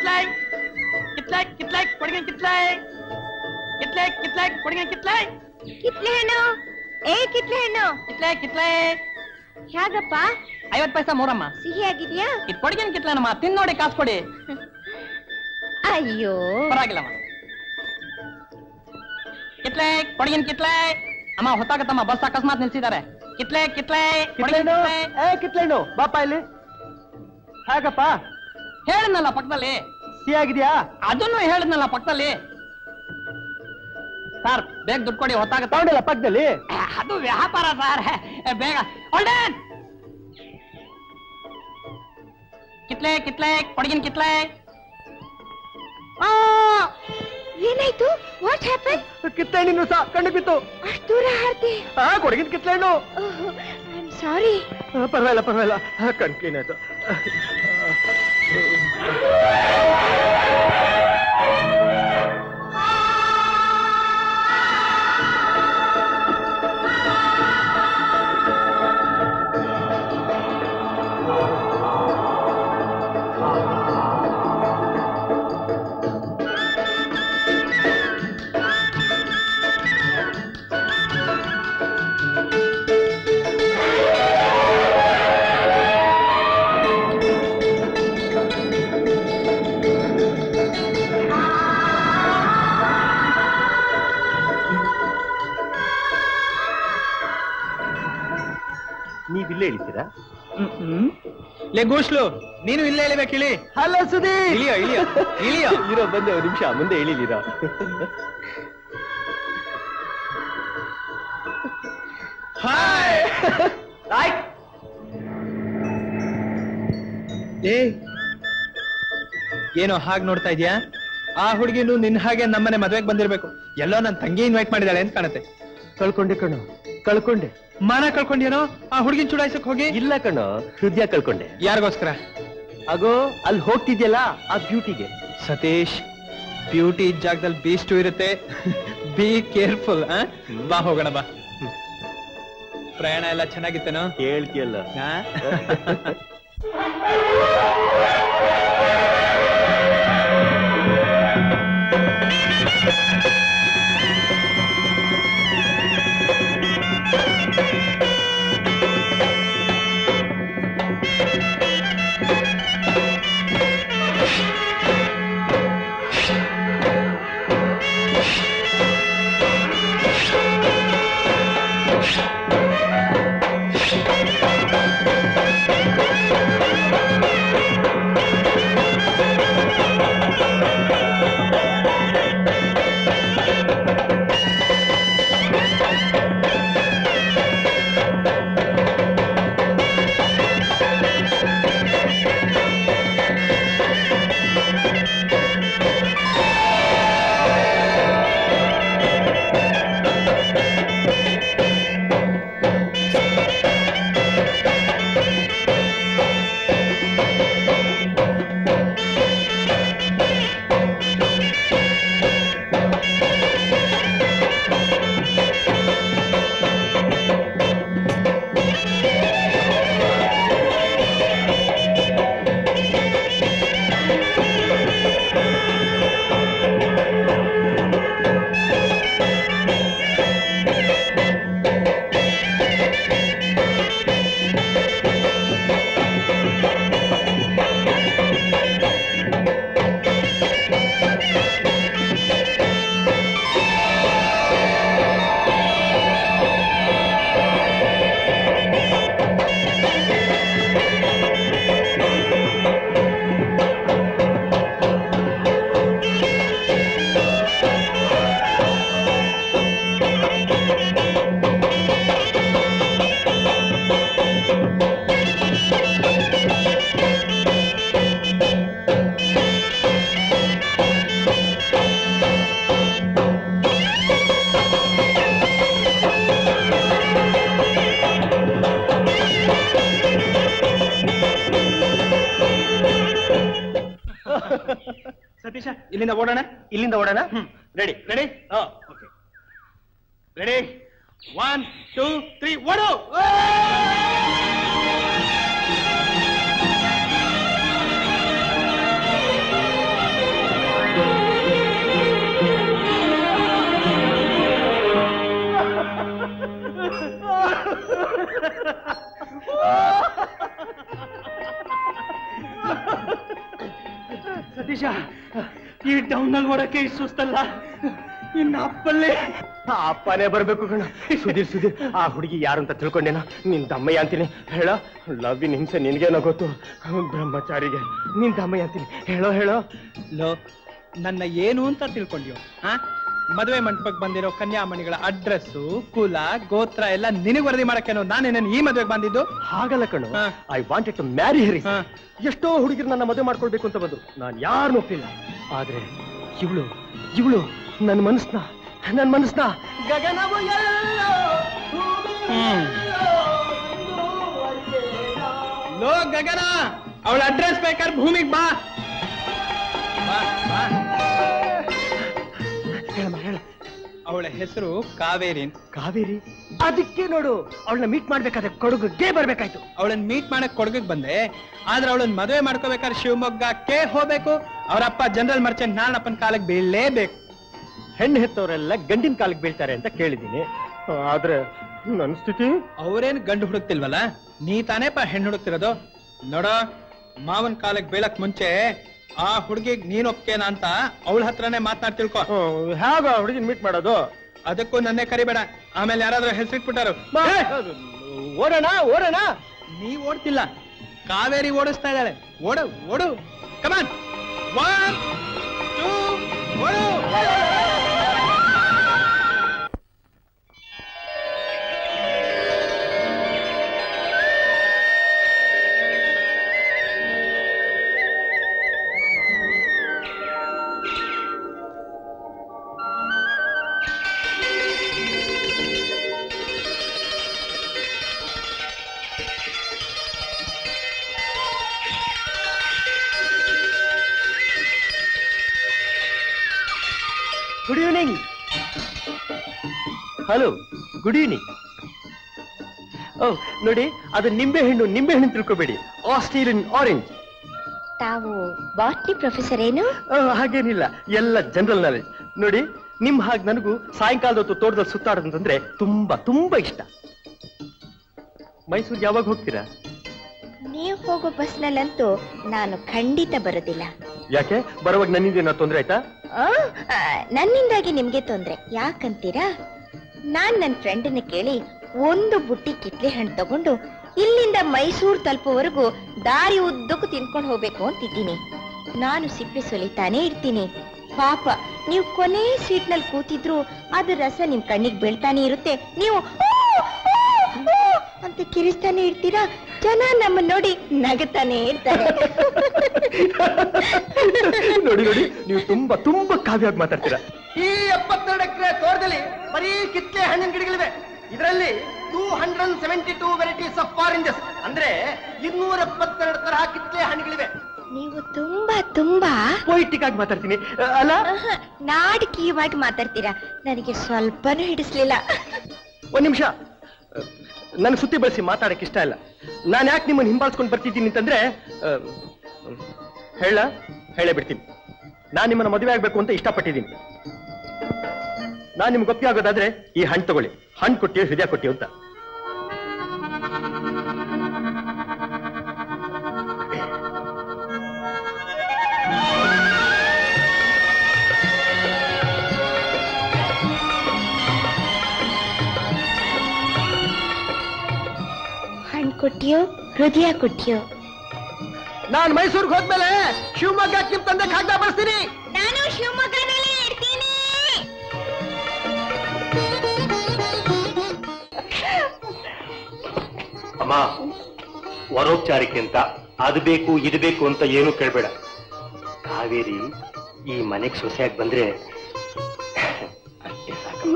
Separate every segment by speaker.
Speaker 1: ಕಿತ್ಲಾಯ್ ಕಿತ್ಲಾಯ್ ಕಿತ್ಲಾಯ್ ಕೊಡಗಿನ ಕಿತ್ಲಾಯ್ ಕಿತ್ಲಾಯ್ ಕಿತ್ಲಾಯ್ ಕೊಡಗಿನ ಕಿತ್ಲಾಯ್
Speaker 2: ಕಿತ್ಲೆ ಹಣ್ಣು ಕಿತ್ಲೆ ಹಣ್ಣು
Speaker 1: ಕಿತ್ಲಾಯ್ ಕಿತ್ಲಾಯ್
Speaker 2: ಹೇಗಪ್ಪ
Speaker 1: 50 ಪೈಸಾ ಮೂರಮ್ಮ
Speaker 2: ಸಿಹಿ ಆಗಿದ್ಯಾ
Speaker 1: ಇದು ಕೊಡಗಿನ ಕಿತ್ಲಾನಮ್ಮ ತಿನ್ ನೋಡಿ ಕಾಸು ಕೊಡಿ
Speaker 2: ಅಯ್ಯೋ
Speaker 1: ಪರವಾಗಿಲ್ಲಮ್ಮ ಕಿತ್ಲಾಯ್ ಕೊಡಗಿನ ಕಿತ್ಲಾಯ್ ಅಮ್ಮ ಹೊತ್ತಾಗತ್ತಮ್ಮ ಬಸ್ ಅಕಸ್ಮಾತ್ ನಿಲ್ಸಿದ್ದಾರೆ ಕಿತ್ಲಾಯ್ ಕಿತ್ಲಾಯ್
Speaker 3: ಕಿತ್ಲೆಣ್ಣು ಬಾಪ ಇಲ್ಲಿ ಹೇಗಪ್ಪ
Speaker 1: ಹೇಳಿದ್ನಲ್ಲ ಪಕ್ಕದಲ್ಲಿ
Speaker 3: ಸಿಹಿ ಆಗಿದ್ಯಾ
Speaker 1: ಅದನ್ನು ಹೇಳಿದ್ನಲ್ಲ ಪಕ್ಕದಲ್ಲಿ ಸರ್ ಬೇಗ ದುಡ್ಡು ಕೊಡಿ ಹೊತ್ತಾಗತ್ತ
Speaker 3: ತಗೊಂಡಿಲ್ಲ ಪಕ್ಕದಲ್ಲಿ
Speaker 1: ಅದು ವ್ಯಾಪಾರ ಸರ್ ಬೇಗ ಹೊಲ್ಡೆ ಕಿತ್ಲೆ ಕಿತ್ಲೆ ಕೊಡಗಿನ ಕಿತ್ಲೆ
Speaker 2: ಏನಾಯ್ತು ವಾಟ್ ಹ್ಯಾಪನ್
Speaker 3: ಕಿತ್ಲೆಹಣ್ಣಿನ ಸಹ ಕಣ್ಣು ಬಿತ್ತು
Speaker 2: ಅಷ್ಟು ದೂರ ಹಾರ್ತಿ
Speaker 3: ಕೊಡಗಿನ ಕಿತ್ಲೆಹಣ್ಣು
Speaker 2: ಐ ಆಮ್ ಸಾರಿ
Speaker 3: ಪರವಾಗಿಲ್ಲ ಕಣ್ ಕ್ಲೀನ್ ಆಯ್ತು ನೀವಿಲ್ಲೇ ಇಳಿತೀರಾ
Speaker 4: ಗೋಸ್ಲು ನೀನು ಇಲ್ಲೇ ಇಳಿಬೇಕು ಇಳಿ
Speaker 3: ಹಲೋ ಸುದೀಪ್
Speaker 4: ಇಳಿಯೋ ಇಳಿಯೋ ಇಳಿಯೋ
Speaker 3: ಇರೋ ಬಂದೆ ಒಂದು ನಿಮಿಷ ಮುಂದೆ ಇಳಿಲಿರೋ
Speaker 4: ಹಾಯ್ ಏನೋ ಹಾಗೆ ನೋಡ್ತಾ ಇದೀಯಾ ಆ ಹುಡುಗಿನು ನಿನ್ ಹಾಗೆ ನಮ್ಮನೆ ಮದ್ವೆಗೆ ಬಂದಿರ್ಬೇಕು ಎಲ್ಲೋ ನನ್ನ ತಂಗಿ ಇನ್ವೈಟ್ ಮಾಡಿದಾಳೆ ಅಂತ ಕಾಣುತ್ತೆ
Speaker 3: ಕಳ್ಕೊಂಡೆ ಕಣೋ ಕಳ್ಕೊಂಡೆ
Speaker 4: ಮಾನ ಕಳ್ಕೊಂಡೇನೋ ಆ ಹುಡುಗಿನ ಚುಡಾಯಿಸಕ್ ಹೋಗಿ
Speaker 3: ಇಲ್ಲ ಕಣೋ ಹೃದಯ ಕಳ್ಕೊಂಡೆ
Speaker 4: ಯಾರಿಗೋಸ್ಕರ
Speaker 3: ಆಗೋ ಅಲ್ಲಿ ಹೋಗ್ತಿದ್ಯಲ್ಲ ಆ ಬ್ಯೂಟಿಗೆ
Speaker 4: ಸತೀಶ್ ಬ್ಯೂಟಿ ಜಾಗದಲ್ಲಿ ಬೀಸ್ಟು ಇರುತ್ತೆ ಬಿ ಕೇರ್ಫುಲ್ ಬಾ ಹೋಗೋಣ ಬಾ ಪ್ರಯಾಣ ಎಲ್ಲ ಚೆನ್ನಾಗಿತ್ತೇನೋ
Speaker 3: ಹೇಳ್ತಿಯಲ್ಲ
Speaker 4: ಸತೀಶ ಇಲ್ಲಿಂದ ಓಡೋಣ ರೆಡಿ ರೆಡಿ ಓಕೆ ರೆಡಿ 1 2 3 ಓಡು
Speaker 3: ಸತೀಶ, ಈ ಡೌನ್ ಅಲ್ಲಿ ಓಡಕ್ಕೆ ಇಷ್ಟು ಸುಸ್ತಲ್ಲ, ಇನ್ನ ಅಪ್ಪಲ್ಲೇ ಅಪ್ಪನೇ ಬರ್ಬೇಕು ಕಣ. ಸುಧೀರ್ ಆ ಹುಡುಗಿ ಯಾರು ಅಂತ ತಿಳ್ಕೊಂಡೇನ? ನಿನ್ ದಮ್ಮಯ್ಯ ಅಂತೀನಿ ಹೇಳ. ಲವ್ವಿನ ಹಿಂಸೆ ನಿನ್ಗೇನೋ ಗೊತ್ತು, ಬ್ರಹ್ಮಚಾರಿಗೆ ನಿನ್ ದಮ್ಮಯ್ಯ ಅಂತೀನಿ ಹೇಳೋ.
Speaker 4: ಲೋ, ನನ್ನ ಏನು ಅಂತ ತಿಳ್ಕೊಂಡ್ಯೋ? ಮದುವೆ ಮಂಟಪಕ್ಕೆ ಬಂದಿರೋ ಕನ್ಯಾಮಣಿಗಳ ಅಡ್ರೆಸ್ಸು, ಕುಲ, ಗೋತ್ರ ಎಲ್ಲ ನಿನಗೆ ವರದಿ ಮಾಡಕ್ಕೇನೋ ನಾನೇನೇನು ಈ ಮದುವೆಗೆ ಬಂದಿದ್ದು?
Speaker 3: ಹಾಗಲ್ಲ ಕಣು, ಐ ವಾಂಟೆಡ್ ಟು ಮ್ಯಾರಿ ಹರ್. ಎಷ್ಟೋ ಹುಡುಗಿರು ನನ್ನ ಮದುವೆ ಮಾಡ್ಕೊಳ್ಬೇಕು ಅಂತ ಬಂದು ನಾನು ಯಾರನ್ನೂ ಒಪ್ಪಿಲ್ಲ. ಆದ್ರೆ ಇವಳು ನನ್ನ ಮನಸ್ನ ಗಗನವು
Speaker 4: ಲೋ ಗಗನ, ಅವಳ ಅಡ್ರೆಸ್ ಬೇಕಾದ್ರೆ ಭೂಮಿಗೆ ಬಾ.
Speaker 3: ಹೇಳ.
Speaker 4: ಅವಳ ಹೆಸರು ಕಾವೇರಿ.
Speaker 3: ಕಾವೇರಿ? ಅದಕ್ಕೆ ನೋಡು, ಅವಳನ್ನ ಮೀಟ್ ಮಾಡ್ಬೇಕಾದ್ರೆ ಕೊಡಗುಗೆ ಬರ್ಬೇಕಾಯ್ತು.
Speaker 4: ಅವಳನ್ನ ಮೀಟ್ ಮಾಡಕ್ ಕೊಡಗಕ್ಕೆ ಬಂದೆ, ಆದ್ರೆ ಅವಳನ್ನ ಮದುವೆ ಮಾಡ್ಕೋಬೇಕಾದ್ರೆ ಶಿವಮೊಗ್ಗಕ್ಕೆ ಹೋಗ್ಬೇಕು. ಅವರಪ್ಪ ಜನರಲ್ ಮರ್ಚೆಂಟ್ ನಾರಾಯಣಪ್ಪನ ಕಾಲಕ್ಕೆ ಬೀಳಲೇಬೇಕು.
Speaker 3: ಹೆಣ್ಣು ಹೆತ್ತವರೆಲ್ಲ ಗಂಡಿನ ಕಾಲಕ್ಕೆ ಬೀಳ್ತಾರೆ ಅಂತ ಕೇಳಿದ್ದೀನಿ, ಆದ್ರೆ ನನ್ನ ಸ್ಥಿತಿ?
Speaker 4: ಅವ್ರೇನ್ ಗಂಡು ಹುಡುಕ್ತಿಲ್ವಲ್ಲ, ನೀ ತಾನೇಪ ಹೆಣ್ಣು ಹುಡುಕ್ತಿರೋದು. ನೋಡ, ಮಾವನ್ ಕಾಲಕ್ಕೆ ಬೀಳಕ್ ಮುಂಚೆ ಆ ಹುಡುಗಿಗ್ ನೀನ್ ಒಪ್ಕೇನ ಅಂತ ಅವಳ ಹತ್ರನೇ ಮಾತನಾಡ್ ತಿಳ್ಕೊ.
Speaker 3: ಹೇಗ ಹುಡುಗಿನ ಮೀಟ್ ಮಾಡೋದು?
Speaker 4: ಅದಕ್ಕೂ ನನ್ನೇ ಕರಿಬೇಡ, ಆಮೇಲೆ ಯಾರಾದ್ರೂ ಹೆಸರಿಟ್ಬಿಟ್ಟಾರು.
Speaker 3: ಓಡೋಣ.
Speaker 4: ನೀ ಓಡ್ತಿಲ್ಲ, ಕಾವೇರಿ ಓಡಿಸ್ತಾ ಇದ್ದಾಳೆ. ಓಡು ಕಮಾನ್. 1 2 ಓಡು.
Speaker 3: Good evening. Hello, good evening. ನೋಡಿ, ಅದು ನಿಂಬೆ ಹಣ್ಣು ತಿಳ್ಕೊಬೇಡಿ, ಆಸ್ಟ್ರೇಲಿಯನ್ ಆರೆಂಜ್.
Speaker 2: ತಾವು ಬಾಟ್ನಿ ಪ್ರೊಫೆಸರ್ ಏನು?
Speaker 3: ಹಾಗೇನಿಲ್ಲ, ಎಲ್ಲ ಜನರಲ್ ನಾಲೆಜ್. ನೋಡಿ, ನಿಮ್ ಹಾಗೆ ನನಗೂ ಸಾಯಂಕಾಲದ ಹೊತ್ತು ತೋಟದಲ್ಲಿ ಸುತ್ತಾಡೋದಂತಂದ್ರೆ ತುಂಬಾ ಇಷ್ಟ. ಮೈಸೂರಿಗೆ ಯಾವಾಗ ಹೋಗ್ತೀರಾ?
Speaker 2: ನೀವು ಹೋಗೋ ಬಸ್ನಲ್ಲಂತೂ ನಾನು ಖಂಡಿತ ಬರೋದಿಲ್ಲ.
Speaker 3: ಯಾಕೆ? ಬರುವಾಗ ನನ್ನಿಂದ ತೊಂದ್ರೆ ಆಯ್ತಾ?
Speaker 2: ನನ್ನಿಂದಾಗಿ ನಿಮ್ಗೆ ತೊಂದ್ರೆ ಯಾಕಂತೀರಾ? ನಾನ್ ನನ್ನ ಫ್ರೆಂಡನ್ನ ಕೇಳಿ ಒಂದು ಬುಟ್ಟಿ ಕಿತ್ಲೆ ಹಣ್ಣು ತಗೊಂಡು ಇಲ್ಲಿಂದ ಮೈಸೂರು ತಲುಪುವವರೆಗೂ ದಾರಿ ಉದ್ದಕ್ಕೂ ತಿನ್ಕೊಂಡು ಹೋಗ್ಬೇಕು ಅಂತಿದ್ದೀನಿ. ನಾನು ಸಿಪ್ಪೆ ಸುಲಿತಾನೆ ಇರ್ತೀನಿ. ಪಾಪ ನೀವು ಕೊನೆ ಸೀಟ್ನಲ್ಲಿ ಕೂತಿದ್ರು ಅದ್ರ ರಸ ನಿಮ್ ಕಣ್ಣಿಗೆ ಬೀಳ್ತಾನೆ ಇರುತ್ತೆ. ನೀವು ಅಂತ ಕಿರಿಸ್ತಾನೆ ಇರ್ತೀರಾ. ಜನ ನಮ್ಮನ್ನ ನೋಡಿ ನಗತಾನೆ ಇರ್ತಾರೆ.
Speaker 3: ನೋಡಿ, ನೀವು ತುಂಬಾ ಕಾವ್ಯವಾಗಿ ಮಾತಾಡ್ತೀರಾ.
Speaker 1: ಈ 72 ಎಕರೆ ತೋಟದಲ್ಲಿ ಬರೀ ಕಿತ್ಲೆ ಹಣ್ಣಿನ ಗಿಡಗಳಿವೆ. ಇದರಲ್ಲಿ 272 ವೆರೈಟೀಸ್ ಆಫ್ ಆರೆಂಜಸ್, ಅಂದ್ರೆ 272 ತರಹ ಕಿತ್ಲೆ ಹಣ್ಣುಗಳಿವೆ.
Speaker 2: ನೀವು ತುಂಬಾ
Speaker 3: ಪೊಯಿಟಿಕ್ ಆಗಿ ಮಾತಾಡ್ತೀನಿ ಅಲ್ಲ?
Speaker 2: ನಾಟಕೀಯವಾಗಿ ಮಾತಾಡ್ತೀರಾ. ನನಗೆ ಸ್ವಲ್ಪನೂ ಹಿಡಿಸ್ಲಿಲ್ಲ.
Speaker 3: ಒಂದ್ ನಿಮಿಷ, ನನ್ ಸುತ್ತಿ ಬಳಸಿ ಮಾತಾಡಕ್ ಇಷ್ಟ ಇಲ್ಲ. ನಾನು ಯಾಕೆ ನಿಮ್ಮನ್ನು ಹಿಂಬಾಲಿಸ್ಕೊಂಡು ಬರ್ತಿದ್ದೀನಿ ಅಂತಂದ್ರೆ, ಹೇಳೇ ಬಿಡ್ತೀನಿ. ನಾನ್ ನಿಮ್ಮನ್ನ ಮದುವೆ ಆಗ್ಬೇಕು ಅಂತ ಇಷ್ಟಪಟ್ಟಿದ್ದೀನಿ. ನಾನ್ ನಿಮ್ಗೆ ಒಪ್ಪಿಗೆ ಆಗೋದಾದ್ರೆ ಈ ಹಣ್ಣು ತಗೊಳ್ಳಿ. ಹಣ್ಣು ಕೊಟ್ಟಿಯೋ ಹೃದಯ ಕೊಟ್ಟಿಯೋ ಅಂತ.
Speaker 2: ಹಣ್ಣು ಕೊಟ್ಟಿಯೋ ಹೃದಯ ಕೊಟ್ಟಿಯೋ?
Speaker 1: ನಾನು ಮೈಸೂರಿಗೆ ಹೋದ್ಮೇಲೆ ಶಿವಮೊಗ್ಗ ನಿಮ್ ತಂದೆ ಕಾಗದ ಬರ್ಸ್ತೀನಿ.
Speaker 2: ನಾನು ಶಿವಮೊಗ್ಗದಲ್ಲಿ ಇರ್ತೀನಿ.
Speaker 3: ಅಮ್ಮ, ವರೋಪಚಾರಿಕೆ ಅಂತ ಅದು ಬೇಕು ಇದು ಬೇಕು ಅಂತ ಏನು ಕೇಳಬೇಡ. ಕಾವೇರಿ ಈ ಮನೆಗೆ ಸೊಸೆಯಾಗಿ ಬಂದ್ರೆ ಅಷ್ಟೇ ಸಾಕು.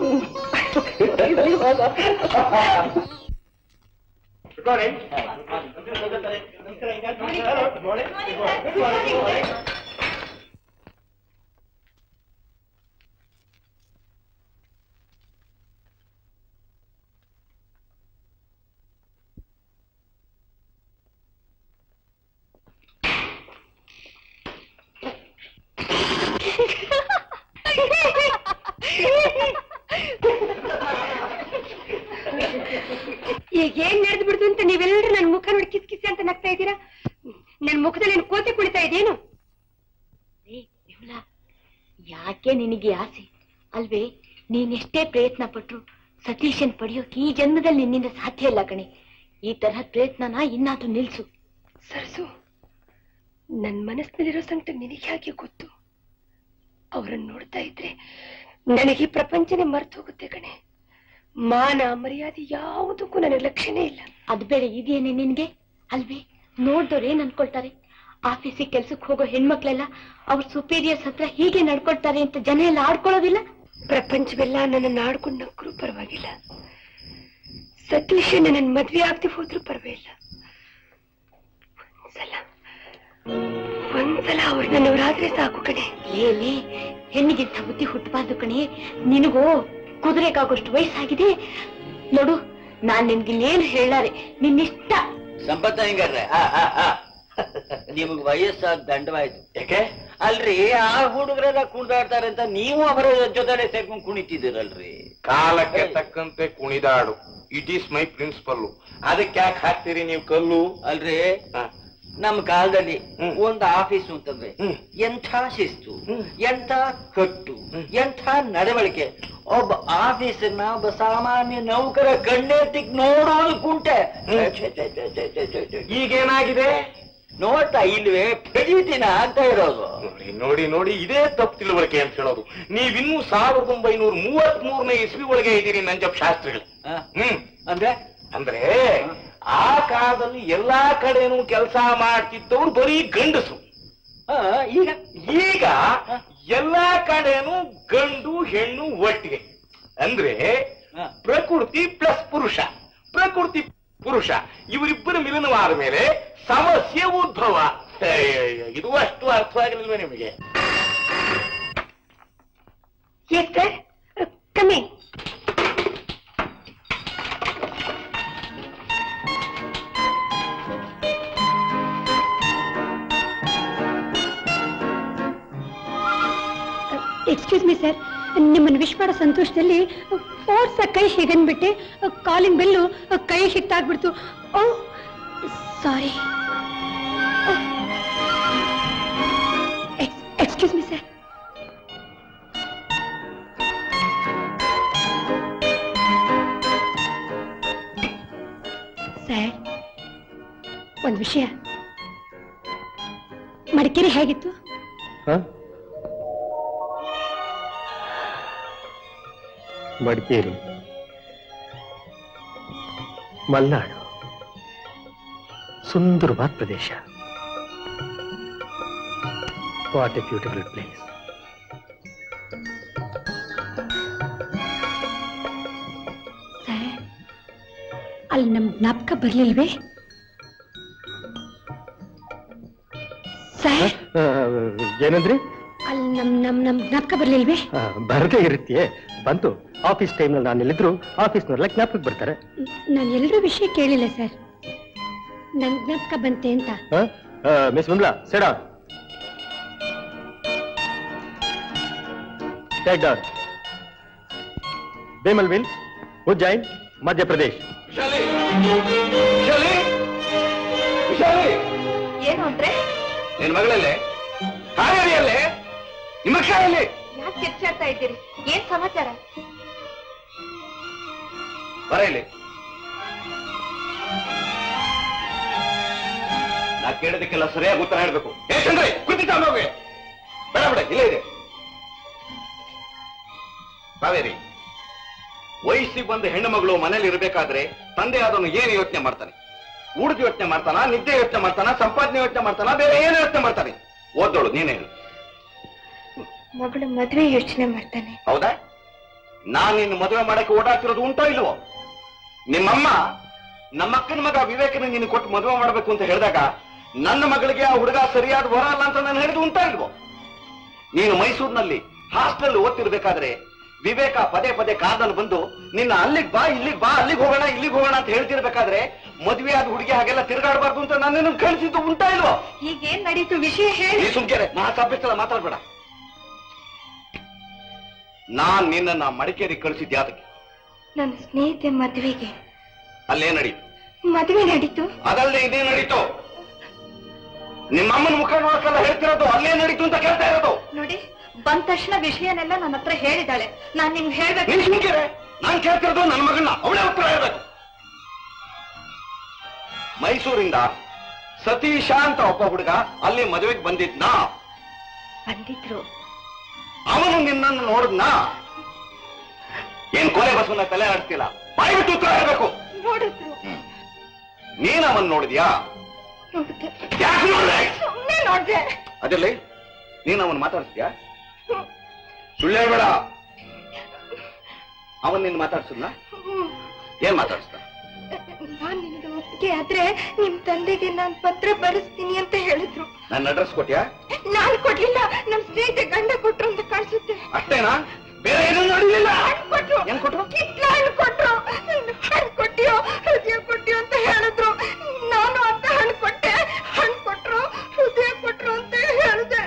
Speaker 2: ಈಗ ಏನ್ ನಡೆದು ಬಿಡ್ದು ಅಂತ ನೀವೆಲ್ಲರೂ ನನ್ನ ಮುಖ ನೋಡಿ ಕಿಸ್ ಕಿಸ್ ಅಂತ ನಗ್ತಾ ಇದ್ದೀರಾ. ನನ್ ಮುಖದಲ್ಲಿ ಕೋತಿ ಕುಳಿತಾ ಇದೇನು? ಯಾಕೆ ನಿನಗೆ ಆಸೆ ಅಲ್ವೇ? ನೀನೆಷ್ಟೇ ಪ್ರಯತ್ನ ಪಟ್ರು ಸತೀಶನ್ ಪಡೆಯೋಕೆ ಈ ಜನ್ಮದಲ್ಲಿ ನಿನ್ನಿಂದ ಸಾಧ್ಯ ಇಲ್ಲ ಕಣೆ. ಈ ತರಹ ಪ್ರಯತ್ನನ ಇನ್ನಾದ್ರೂ ನಿಲ್ಸು.
Speaker 5: ಸರಸು, ನನ್ ಮನಸ್ಸಿನಲ್ಲಿರೋ ಸಂಕಟ ನಿನಗೆ ಯಾಕೆ ಗೊತ್ತು? ಅವರನ್ನು ನೋಡ್ತಾ ಇದ್ರೆ ನನಗೆ ಪ್ರಪಂಚನೇ ಮರ್ತು ಹೋಗುತ್ತೆ ಕಣೆ. ಮಾನ ಮರ್ಯಾದೆ ಯಾವುದಕ್ಕೂ ನನಗೆ ಲಕ್ಷ್ಯನೇ ಇಲ್ಲ.
Speaker 2: ಅದು ಬೇರೆ ಇದೆಯೇನೆ ನಿನ್ಗೆ ಅಲ್ವೇ? ನೋಡ್ದವ್ರು ಏನ್ ಅನ್ಕೊಳ್ತಾರೆ? ಆಫೀಸಿಗೆ ಕೆಲ್ಸಕ್ಕೆ ಹೋಗೋ ಹೆಣ್ಮಕ್ಳೆಲ್ಲ ಅವ್ರ ಸುಪೀರಿಯರ್ಸ್ ಹತ್ರ ಹೀಗೆ ನಡ್ಕೊಳ್ತಾರೆ ಅಂತ ಜನ ಎಲ್ಲ ಆಡ್ಕೊಳ್ಳೋದಿಲ್ಲ.
Speaker 5: ಪ್ರಪಂಚವೆಲ್ಲ ನನ್ನನ್ನು ಆಡ್ಕೊಂಡು ನಕ್ಕರೂ ಪರವಾಗಿಲ್ಲ, ಸತೀಶ್ ನನ್ನ ಮದ್ವೆ ಆಗದೆ ಹೋದ್ರೂ ಪರವಾಗಿಲ್ಲ. ಒಂದ್ಸಲ ಅವ್ರು ನನ್ನವರಾದ್ರೆ ಸಾಕು ಕಣೆ.
Speaker 2: ಲೇ, ಹೆಣ್ಣಿಗಿಂತ ಬುದ್ಧಿ ಹುಟ್ಟಬಾರ್ದು ಕಣೆ. ನಿನಗೂ ಕುದುರೆಗಾಗೋಷ್ಟು ವಯಸ್ಸಾಗಿದೆ ನೋಡು. ನಾನ್ ನಿನ್ಗಿಲ್ಲೇನು ಹೇಳಾರೆ, ನಿನ್ನಿಷ್ಟ.
Speaker 6: ಸಂಪತ್ತ ಹಿಂಗಾರ್ರೆ ನಿಮಗ್ ವಯಸ್ಸಾದ ದಂಡವಾಯ್ತು. ಯಾಕೆ ಅಲ್ರಿ? ಆ ಹುಡುಗರೆಲ್ಲ ಕುಣಿದಾಡ್ತಾರೆ ಅಂತ ನೀವು ಅವರ ಜೊತೆ ಸೇರ್ಕೊಂಡು ಕುಣಿತಿದ್ದೀರಲ್ರಿ.
Speaker 7: ಕಾಲಕ್ಕೆ ತಕ್ಕಂತೆ ಕುಣಿದಾಡು, ಇಟ್ ಈಸ್ ಮೈ ಪ್ರಿನ್ಸಿಪಲ್. ಅದಕ್ಕೆ ಯಾಕೆ ಹಾಕ್ತೀರಿ ನೀವು ಕಲ್ಲು?
Speaker 6: ಅಲ್ರಿ, ನಮ್ ಕಾಲದಲ್ಲಿ ಒಂದು ಆಫೀಸ್ ಅಂತಂದ್ರೆ ಎಂಥ ಶಿಸ್ತು, ಎಂಥ ಕಟ್ಟು, ಎಂಥ ನಡವಳಿಕೆ. ಒಬ್ಬ ಆಫೀಸರ್ನ ಒಬ್ಬ ಸಾಮಾನ್ಯ ನೌಕರ ಕಣ್ಣೆತ್ತಿಕ್ ನೋಡೋದು ಕುಂಟೆ.
Speaker 7: ಈಗೇನಾಗಿದೆ
Speaker 6: ನೋಡ್ತಾ ಇಲ್ವೇ? ಪ್ರತಿದಿನ ಅಂತ ಇರೋದು.
Speaker 7: ನೋಡಿ ನೋಡಿ, ಇದೇ ತಪ್ಪು ತಿಳುವಳಿಕೆ ಅಂತ ಹೇಳೋದು. ನೀವಿನ್ನೂ 1933ನೇ ಇಸ್ವಿ ಒಳಗೆ ಇದ್ದೀರಿ ನಂಜಪ್ಪ ಶಾಸ್ತ್ರಿಗಳು.
Speaker 6: ಅಂದ್ರೆ
Speaker 7: ಅಂದ್ರೆ ಆ ಕಾಲದಲ್ಲಿ ಎಲ್ಲಾ ಕಡೆನೂ ಕೆಲಸ ಮಾಡ್ತಿದ್ದವ್ರು ಬರೀ ಗಂಡಸು.
Speaker 6: ಈಗ
Speaker 7: ಈಗ ಎಲ್ಲಾ ಕಡೆನೂ ಗಂಡು ಹೆಣ್ಣು ಒಟ್ಟಿಗೆ. ಅಂದ್ರೆ ಪ್ರಕೃತಿ ಪ್ಲಸ್ ಪುರುಷ, ಪ್ರಕೃತಿ ಪುರುಷ ಇವರಿಬ್ಬರ ಮಿಲನವಾದ ಮೇಲೆ ಸಮಸ್ಯೆ ಉದ್ಭವ. ಇದು ಅಷ್ಟು ಅರ್ಥವಾಗಿಲ್ವೇ ನಿಮಗೆ?
Speaker 5: ಕಮ್ಮಿ ಎಕ್ಸ್ಕ್ಯೂಸ್ ಮೀ ಸರ್, ನಿಮ್ಮನ್ನು ವಿಶ್ ಮಾಡೋ ಸಂತೋಷದಲ್ಲಿ ಫೋರ್ಸ್ ಕೈ ಹೀಗನ್ಬಿಟ್ಟೆ ಕಾಲಿಂಗ್ ಬೆಲ್ಲು ಕೈ ಹಿಟ್ಟಾಗ್ಬಿಡ್ತು. Oh sorry. Excuse me sir. Sir, ಒಂದು ವಿಷಯ. ಮಡಿಕೇರಿ ಹೇಗಿತ್ತು?
Speaker 3: ಮಡಿಕೇರಿ, ಮಲ್ನಾಡು, ಸುಂದರವಾದ ಪ್ರದೇಶ. What a beautiful place.
Speaker 5: Sir, ಅಲ್ಲಿ ನಮ್ ಜ್ಞಾಪಕ ಬರ್ಲಿಲ್ವೇ? ಸರ್,
Speaker 3: ಏನಂದ್ರಿ?
Speaker 5: ಅಲ್ಲಿ ನಮ್ ಜ್ಞಾಪಕ ಬರ್ಲಿಲ್ವೇ?
Speaker 3: ಬರದೇ ಇರುತ್ತೆ. ಬಂತು. ಆಫೀಸ್ ಟೈಮ್ನಲ್ಲಿ ನಾನು ಎಲ್ಲಿದ್ರು ಆಫೀಸ್ನವ್ರೆಲ್ಲ ಜ್ಞಾಪಕಕ್ಕೆ ಬರ್ತಾರೆ.
Speaker 5: ನಾನು ಎಲ್ಲರೂ ವಿಷಯ ಕೇಳಿಲ್ಲ ಸರ್, ನನ್ ಜ್ಞಾಪಕ ಬಂತೆ ಅಂತ.
Speaker 3: Miss Vimla, sit down. Take down. Bimal Wills, Ujjain, Madhya Pradesh.
Speaker 7: Vishali, Vishali, Vishali.
Speaker 2: ಏನು ಅಂದ್ರೆ?
Speaker 7: ನಿನ್ ಮಗಳಲ್ಲೇ, ಹಾಯಲ್ಲೇ, ನಿಮ್ಮ ಕಾಯಲ್ಲಿ
Speaker 2: ಯಾಕೆ ಕಿರ್ಚಾಡ್ತಾ ಇದ್ದೀರಿ? ಏನ್ ಸಮಾಚಾರ?
Speaker 7: ಬರ ಇಲ್ಲಿ. ನಾ ಕೇಳೋದಕ್ಕೆಲ್ಲ ಸರಿಯಾಗಿ ಉತ್ತರ ಹೇಳ್ಬೇಕು. ಏಕೆಂದ್ರೆ ಕುತ್ತಿದ್ದ ಹೋಗಿ ಬೇಡ ಬೇಡ, ಇಲ್ಲೇ ಇದೆ. ಕಾವೇರಿ, ವಯಸ್ಸಿಗೆ ಬಂದ ಹೆಣ್ಣು ಮಗಳು ಮನೇಲಿ ಇರಬೇಕಾದ್ರೆ ತಂದೆ ಅದನ್ನು ಏನು ಯೋಚನೆ ಮಾಡ್ತಾನೆ? ಊಟದ ಯೋಚನೆ ಮಾಡ್ತಾನ, ನಿದ್ದೆ ಯೋಚನೆ ಮಾಡ್ತಾನ, ಸಂಪಾದನೆ ಯೋಚನೆ ಮಾಡ್ತಾನ, ಬೇರೆ ಏನು ಯೋಚನೆ ಮಾಡ್ತಾನೆ? ಓದೋಳು ನೀನೇ ಹೇಳು.
Speaker 5: ಮಗಳು ಮದುವೆ ಯೋಚನೆ ಮಾಡ್ತಾನೆ.
Speaker 7: ಹೌದಾ? ನಾನ್ ನಿನ್ನ ಮದುವೆ ಮಾಡಕ್ಕೆ ಓಡಾಡ್ತಿರೋದು ಉಂಟೋ ಇಲ್ವೋ? ನಿಮ್ಮಮ್ಮ ನಮ್ಮಕ್ಕನ ಮಗ ವಿವೇಕನ ನೀನು ಕೊಟ್ಟು ಮದುವೆ ಮಾಡಬೇಕು ಅಂತ ಹೇಳಿದಾಗ ನನ್ನ ಮಗಳಿಗೆ ಆ ಹುಡುಗ ಸರಿಯಾದ ವರ ಅಲ್ಲ ಅಂತ ನಾನು ಹೇಳಿದ್ದು ಉಂಟಾ ಇಲ್ವೋ? ನೀನು ಮೈಸೂರಿನಲ್ಲಿ ಹಾಸ್ಟೆಲ್ ಓದ್ತಿರ್ಬೇಕಾದ್ರೆ ವಿವೇಕ ಪದೇ ಪದೇ ಕಾರಲ್ಲಿ ಬಂದು ನಿನ್ನ ಅಲ್ಲಿಗೆ ಬಾ, ಇಲ್ಲಿಗೆ ಬಾ, ಅಲ್ಲಿಗೆ ಹೋಗೋಣ, ಇಲ್ಲಿಗೆ ಹೋಗೋಣ ಅಂತ ಹೇಳ್ತಿರ್ಬೇಕಾದ್ರೆ ಮದುವೆ ಆದ ಹುಡುಗಿ ಹಾಗೆಲ್ಲ ತಿರುಗಾಡಬಾರ್ದು ಅಂತ ನಾನು ಕಳಿಸಿದ್ದು ಉಂಟಾ ಇಲ್ವೋ?
Speaker 2: ಈಗೇನ್ ನಡೀತು ವಿಷಯ ಹೇಳಿ.
Speaker 7: ನೀ ಸುಮ್ಕೆರೆ, ಮಹಾಸಾಭ್ಯಸ್ಥಳ ಮಾತಾಡ್ಬೇಡ. ನಾನ್ ನಿನ್ನ ಮಡಿಕೇರಿ ಕಳಿಸಿದ್ದೆ ಯಾತಕ್ಕೆ?
Speaker 5: ನನ್ನ ಸ್ನೇಹಿತೆ ಮದುವೆಗೆ.
Speaker 7: ಅಲ್ಲೇ ನಡೀತು?
Speaker 5: ಮದುವೆ ನಡೀತು.
Speaker 7: ಅದಲ್ಲದೆ ಇದೇ ನಡೀತು. ನಿಮ್ಮಮ್ಮನ ಮುಖ ನೋಡಕ್ಕೆಲ್ಲ ಹೇಳ್ತಿರೋದು ಅಲ್ಲೇ ನಡೀತು ಅಂತ ಕೇಳ್ತಾ ಇರೋದು.
Speaker 2: ನೋಡಿ, ಬಂದ ತಕ್ಷಣ ವಿಷಯನೆಲ್ಲ ನನ್ನ ಹತ್ರ ಹೇಳಿದಾಳೆ. ನಾನ್ ನಿಮ್ಗೆ ಹೇಳ್ಬೇಕು.
Speaker 7: ನಾನ್ ಕೇಳ್ತಿರೋದು ನನ್ನ ಮಗನ್ನ, ಅವಳೇ ಉತ್ತರ ಹೇಳ್ಬೇಕು. ಮೈಸೂರಿಂದ ಸತೀಶ ಅಂತ ಒಬ್ಬ ಹುಡುಗ ಅಲ್ಲಿ ಮದುವೆಗೆ ಬಂದಿದ್ನಾ?
Speaker 2: ಬಂದಿದ್ರು.
Speaker 7: ಅವನು ನಿನ್ನನ್ನು ನೋಡಿದ್ನ? ಏನ್ ಕೊಲೆ ಬಸವನ್ನ ತಲೆ ಆಡ್ತಿಲ್ಲ, ಬಾಯಿ ಬಿಟ್ಟು ಉತ್ತರ ಹೇಳ್ಬೇಕು.
Speaker 2: ನೋಡಿದ್ರು.
Speaker 7: ನೀನ್ ಅವನ್ ನೋಡಿದ್ಯಾ? ಯಾಕೆ ನೋಡ್ದೆ?
Speaker 2: ನೋಡ್ದೆ.
Speaker 7: ಅದಲ್ಲಿ ನೀನ್ ಅವನ್ ಮಾತಾಡ್ತೀಯಾ? ಸುಳ್ಳು ಹೇಳ್ಬೇಡ. ಅವನ್ ನಿನ್ ಮಾತಾಡ್ಸದ್ನ? ಏನ್ ಮಾತಾಡ್ಸ್ದ?
Speaker 2: ನಾನ್ ನಿನಗೆ ಒಪ್ಪಿಗೆ ಆದ್ರೆ ನಿಮ್ ತಂದೆಗೆ ನಾನ್ ಪತ್ರ ಬರೆಸ್ತೀನಿ ಅಂತ ಹೇಳಿದ್ರು.
Speaker 7: ನನ್ನ ಅಡ್ರೆಸ್ ಕೊಟ್ಯಾ?
Speaker 2: ನಾನು ಕೊಡ್ಲಿಲ್ಲ, ನಮ್ ಸ್ನೇಹಿತೆ ಗಂಡ ಕೊಟ್ರು ಅಂತ ಕಾಣಿಸುತ್ತೆ.
Speaker 7: ಅಷ್ಟೇನಾ? ಬೇರೆ ಏನೂ ನೋಡಿಲ್ಲ?
Speaker 2: ಕೊಟ್ರು.
Speaker 7: ಏನ್ ಕೊಟ್ರು?
Speaker 2: ಹಣ್ಣು ಕೊಟ್ರು. ಹಣ್ಣು ಕೊಟ್ಟಿಯೋ ಹೃದಯ ಕೊಟ್ಟಿಯೋ ಅಂತ ಹೇಳಿದ್ರು. ನಾನು ಅಂತ ಹಣ್ಣು ಕೊಟ್ಟೆ. ಹಣ್ಣು ಕೊಟ್ರು, ಹೃದಯ ಕೊಟ್ರು ಅಂತ ಹೇಳಿದೆ.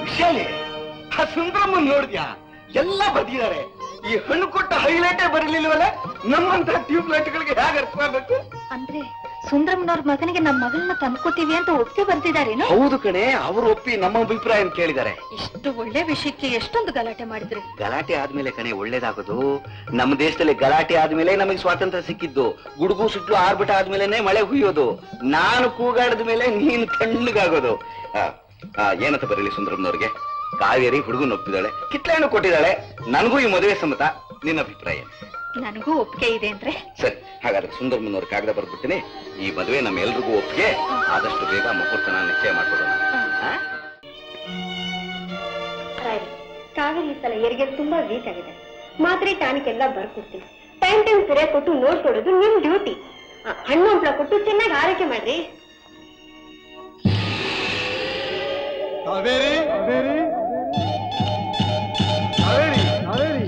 Speaker 7: ವಿಶಾಲೆ, ಆ ಸುಂದರಮ್ಮನ್ ನೋಡಿದ್ಯಾ? ಎಲ್ಲ ಬದಿದ್ದಾರೆ. ಈ ಹಣ್ಣು ಕೊಟ್ಟ ಹೈಲೈಟೇ ಬರಲಿಲ್ವಲ್ಲ? ನಮ್ಮಂತ ಟ್ಯೂಬ್ಲೈಟ್ಗಳಿಗೆ ಹೇಗೆ ಅರ್ಥ ಮಾಡ್ಬೇಕು?
Speaker 2: ಅಂದ್ರೆ ಸುಂದರಮ್ಮನವ್ರ ಮಗನಿಗೆ ನಮ್ಮ ಮಗಳನ್ನ ತಂದ್ಕೋತೀವಿ ಅಂತ ಒಪ್ಪಿಗೆ ಬರ್ತಿದಾರೇನೋ?
Speaker 7: ಹೌದು ಕಣೆ, ಅವರು ಒಪ್ಪಿ ನಮ್ಮ ಅಭಿಪ್ರಾಯ ಕೇಳಿದ್ದಾರೆ.
Speaker 2: ಇಷ್ಟು ಒಳ್ಳೆ ವಿಷಯಕ್ಕೆ ಎಷ್ಟೊಂದು ಗಲಾಟೆ ಮಾಡಿದ್ರಿ.
Speaker 7: ಗಲಾಟೆ ಆದ್ಮೇಲೆ ಕಣೆ ಒಳ್ಳೇದಾಗೋದು. ನಮ್ಮ ದೇಶದಲ್ಲಿ ಗಲಾಟೆ ಆದ್ಮೇಲೆ ನಮಗೆ ಸ್ವಾತಂತ್ರ್ಯ ಸಿಕ್ಕಿದ್ದು. ಗುಡುಗು ಸುಟ್ಲು ಆರ್ಬಿಟ ಆದ್ಮೇಲೆನೆ ಮಳೆ ಹುಯ್ಯೋದು. ನಾನು ಕೂಗಾಡಿದ ಮೇಲೆ ನೀನು ತಣ್ಣಗಾಗೋದು. ಏನಂತ ಬರಲಿ ಸುಂದರಮ್ಮನವ್ರಿಗೆ? ಕಾವೇರಿ ಹುಡುಗನ್ ಒಪ್ಪಿದಾಳೆ, ಕಿತ್ಲೆಹಣ್ಣು ಕೊಟ್ಟಿದ್ದಾಳೆ. ನನಗೂ ಈ ಮದುವೆ ಸಮ್ಮತ. ನಿನ್ನ ಅಭಿಪ್ರಾಯ?
Speaker 2: ನನಗೂ ಒಪ್ಪಿಗೆ ಇದೆ ಅಂದ್ರೆ
Speaker 7: ಸರಿ, ಹಾಗಾದ್ರೆ ಸುಂದರಮ್ಮನವ್ರ ಕಾಗದ ಬರ್ಬಿಡ್ತೀನಿ. ಈ ಮದುವೆ ನಮ್ಮ ಎಲ್ರಿಗೂ ಒಪ್ಪಿಗೆ. ಆದಷ್ಟು ಬೇಗ ಮುಹೂರ್ತನ ನಿಶ್ಚಯ ಮಾಡ್ಕೊಡೋಣ.
Speaker 5: ಕಾವೇರಿ ಈ ಸಲ ಹೆರಿಗೆ ತುಂಬಾ ವೀಕ್ ಆಗಿದೆ. ಮಾತ್ರೆ ಟಾನಿಕ್ ಎಲ್ಲ ಬರ್ಕೊಡ್ತೀನಿ. ಟೈಮ್ ಸರಿಯಾಗಿ ಕೊಟ್ಟು ನೋಡ್ಕೊಡೋದು ನಿಮ್ ಡ್ಯೂಟಿ. ಹಣ್ಣು ಹಂಪ್ಲ ಕೊಟ್ಟು ಚೆನ್ನಾಗಿ ಆರೈಕೆ ಮಾಡ್ರಿ.
Speaker 3: ಕಾವೇರಿ ಕಾವೇರಿ ಕಾವೇರಿ ಕಾವೇರಿ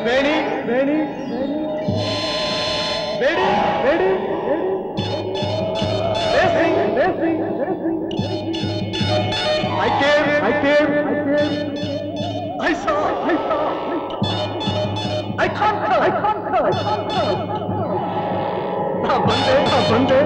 Speaker 3: ಬೇಡಿ ಬೇಡಿ ಬೇಡಿ ಬೇಡಿ I came I saw I can't ಬಂದೆ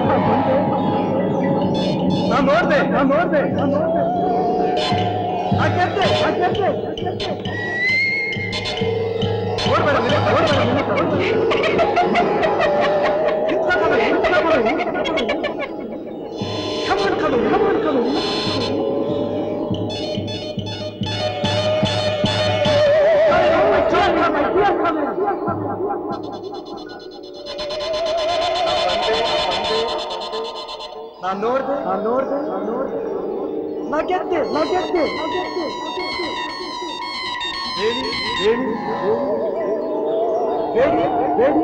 Speaker 3: ನಾನು ನೋಡ್ದೆ ನಾನು ನೋಡ್ದೆ ನಾ ಗೆದ್ದೆ ಬೇಡಿ ಬೇಡಿ ಬೇಡಿ ಬೇಡಿ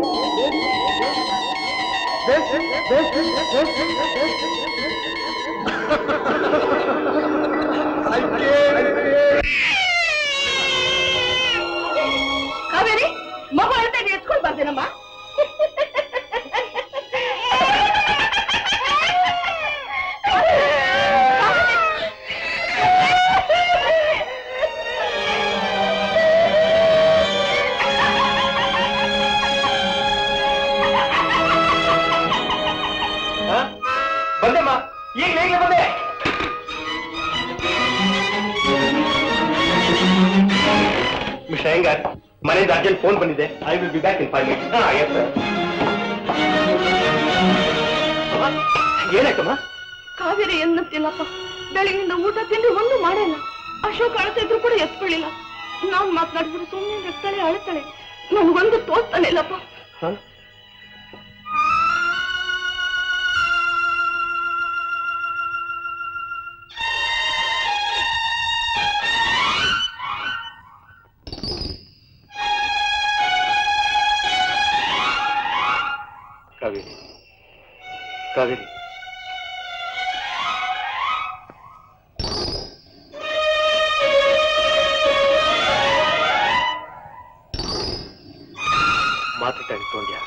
Speaker 2: ಕಾವೇರಿ, ಮಗು ಅಳ್ತಾ ಇದೆ, ಎತ್ಕೊಂಡು ಬರ್ತೀನಮ್ಮ.
Speaker 3: ಬಂದೆಮ್ಮ, ಈಗಲೇ ಬಂದೆ. ಮಿಸ್ಟರ್ ಅಯ್ಯಂಗಾರ್, ಮನೆಯಿಂದ ಅರ್ಜೆಂಟ್ ಫೋನ್ ಬಂದಿದೆ. I will be back in 5 minutes. Yes sir. ಏನಾಯ್ತಮ್ಮ?
Speaker 2: ಕಾವೇರಿ ಎನ್ನತ್ತಿಲ್ಲಪ್ಪ. ಬೆಳಗಿನಿಂದ ಊಟ ತಿಂಡಿ ಒಂದು ಮಾಡಿಲ್ಲ. ಅಶೋಕ್ ಅಳ್ತಾ ಇದ್ರು ಕೂಡ ಎತ್ಕೊಳ್ಳಿಲ್ಲ. ನಾನ್ ಮಾತನಾಡಿದ್ರು ಸುಮ್ಮನೆ ನಗ್ತಾಳೆ, ಅಳ್ತಾಳೆ. ನನ್ಗೊಂದು ತೋರ್ತಾನೆ ಇಲ್ಲಪ್ಪ.
Speaker 7: ಕಾವೇರಿ ಕಾವೇರಿ, ಮಾತಾಡ್ಕೊಂಡ್ಯಾ?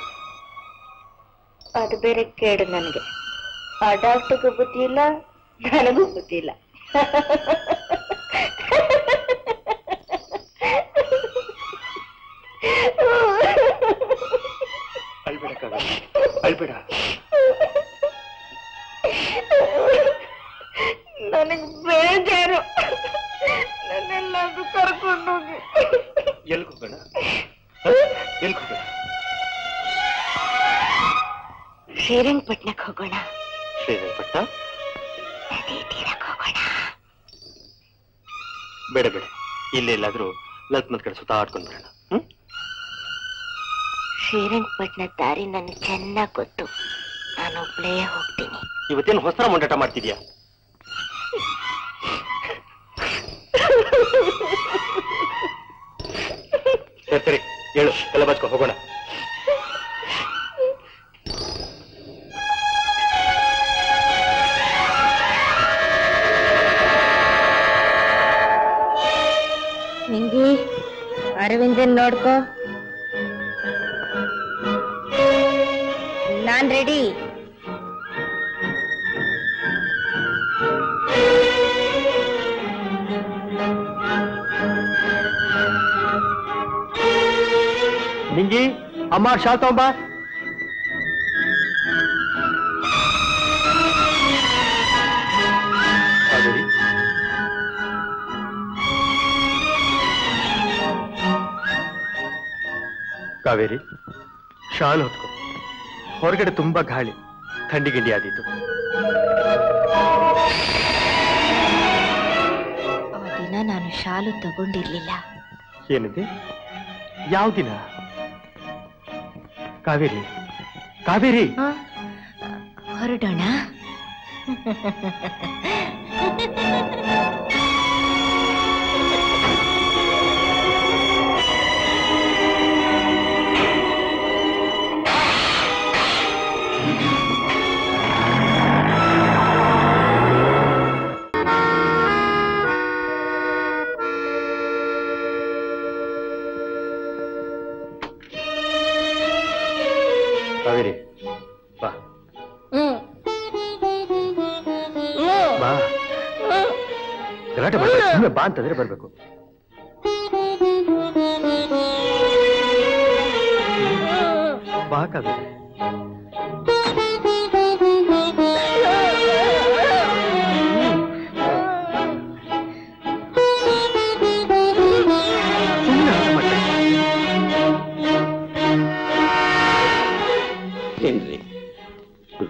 Speaker 5: ಅದು ಬೇರೆ ಕೇಡು ನನಗೆ. ಆ ಡಾಕ್ಟರ್ಗೂ ಬುದ್ಧಿ ಇಲ್ಲ, ನನಗೂ ಬುದ್ಧಿ ಇಲ್ಲ.
Speaker 7: ಅಳ್ಬೇಡ ಕಾವೇರಿ,
Speaker 3: ಅಳ್ಬೇಡ.
Speaker 5: ನನಗೆ ಬೇಜಾರು, ನನ್ನೆಲ್ಲಾದ್ರೂ ಕರ್ಕೊಂಡೋಗಿ.
Speaker 3: ಎಲ್ಲಿ ಹೋಗೋಣ? ಎಲ್ಲಿ ಹೋಗೋಣ?
Speaker 2: ಶ್ರೀರಂಗಪಟ್ಟಣಕ್ಕೆ ಹೋಗೋಣ.
Speaker 3: ಶ್ರೀರಂಗಪಟ್ಟಣ?
Speaker 2: ನದಿ ತೀರಕ್ಕೆ ಹೋಗೋಣ.
Speaker 3: ಬೇಡ ಬೇಡ, ಇಲ್ಲೆಲ್ಲಾದ್ರೂ ಲಲ್ತ್ಮತ್ ಕಡೆ ಸುತ್ತಾಡ್ಕೊಂಡು ಬರೋಣ.
Speaker 2: ಶ್ರೀರಂಗಪಟ್ಟಣ ದಾರಿ ನನಗೆ ಚೆನ್ನಾಗಿ ಗೊತ್ತು, ನಾನೊಬ್ಳೇ ಹೋಗ್ತೀನಿ.
Speaker 3: ಇವತ್ತೇನು ಹೊಸ ಮುಂಡಾಟ ಮಾಡ್ತಿದ್ಯಾ? ಸರಿ ಸರಿ, ಹೇಳು, ಎಲ್ಲ ಬಚ್ಕೊ ಹೋಗೋಣ.
Speaker 2: ನಿಂಗಿ ಅರವಿಂದನ್ ನೋಡ್ಕೋ, ನಾನ್ ರೆಡಿ.
Speaker 3: ನಿಂಗಿ, ಅಮ್ಮ ಶಾಲ್ ತಗೊಂಬ. ಕಾವೇರಿ, ಶಾಲ್ ಹೊತ್ಕೊ. ಹೊರಗಡೆ ತುಂಬಾ ಗಾಳಿ, ಥಂಡಿ ಗಿಂಡಿ ಆದೀತು.
Speaker 2: ಆ ದಿನ ನಾನು ಶಾಲು ತಗೊಂಡಿರ್ಲಿಲ್ಲ.
Speaker 3: ಏನಿದೆ? ಯಾವ ದಿನ? ಕಾವೇರಿ, ಕಾವೇರಿ,
Speaker 2: ಹೊರಡೋಣ.
Speaker 3: ಕಾವೇರಿ, ಬಾ ಬಾ. ಗಲಾಟೆ ಮಾಡ್ಬೇಕು, ಸುಮ್ಮನೆ ಬಾ ಅಂತಂದ್ರೆ ಬರ್ಬೇಕು. ಬಾ ಕಾವೇರಿ.
Speaker 8: ಏನ್ರಿ,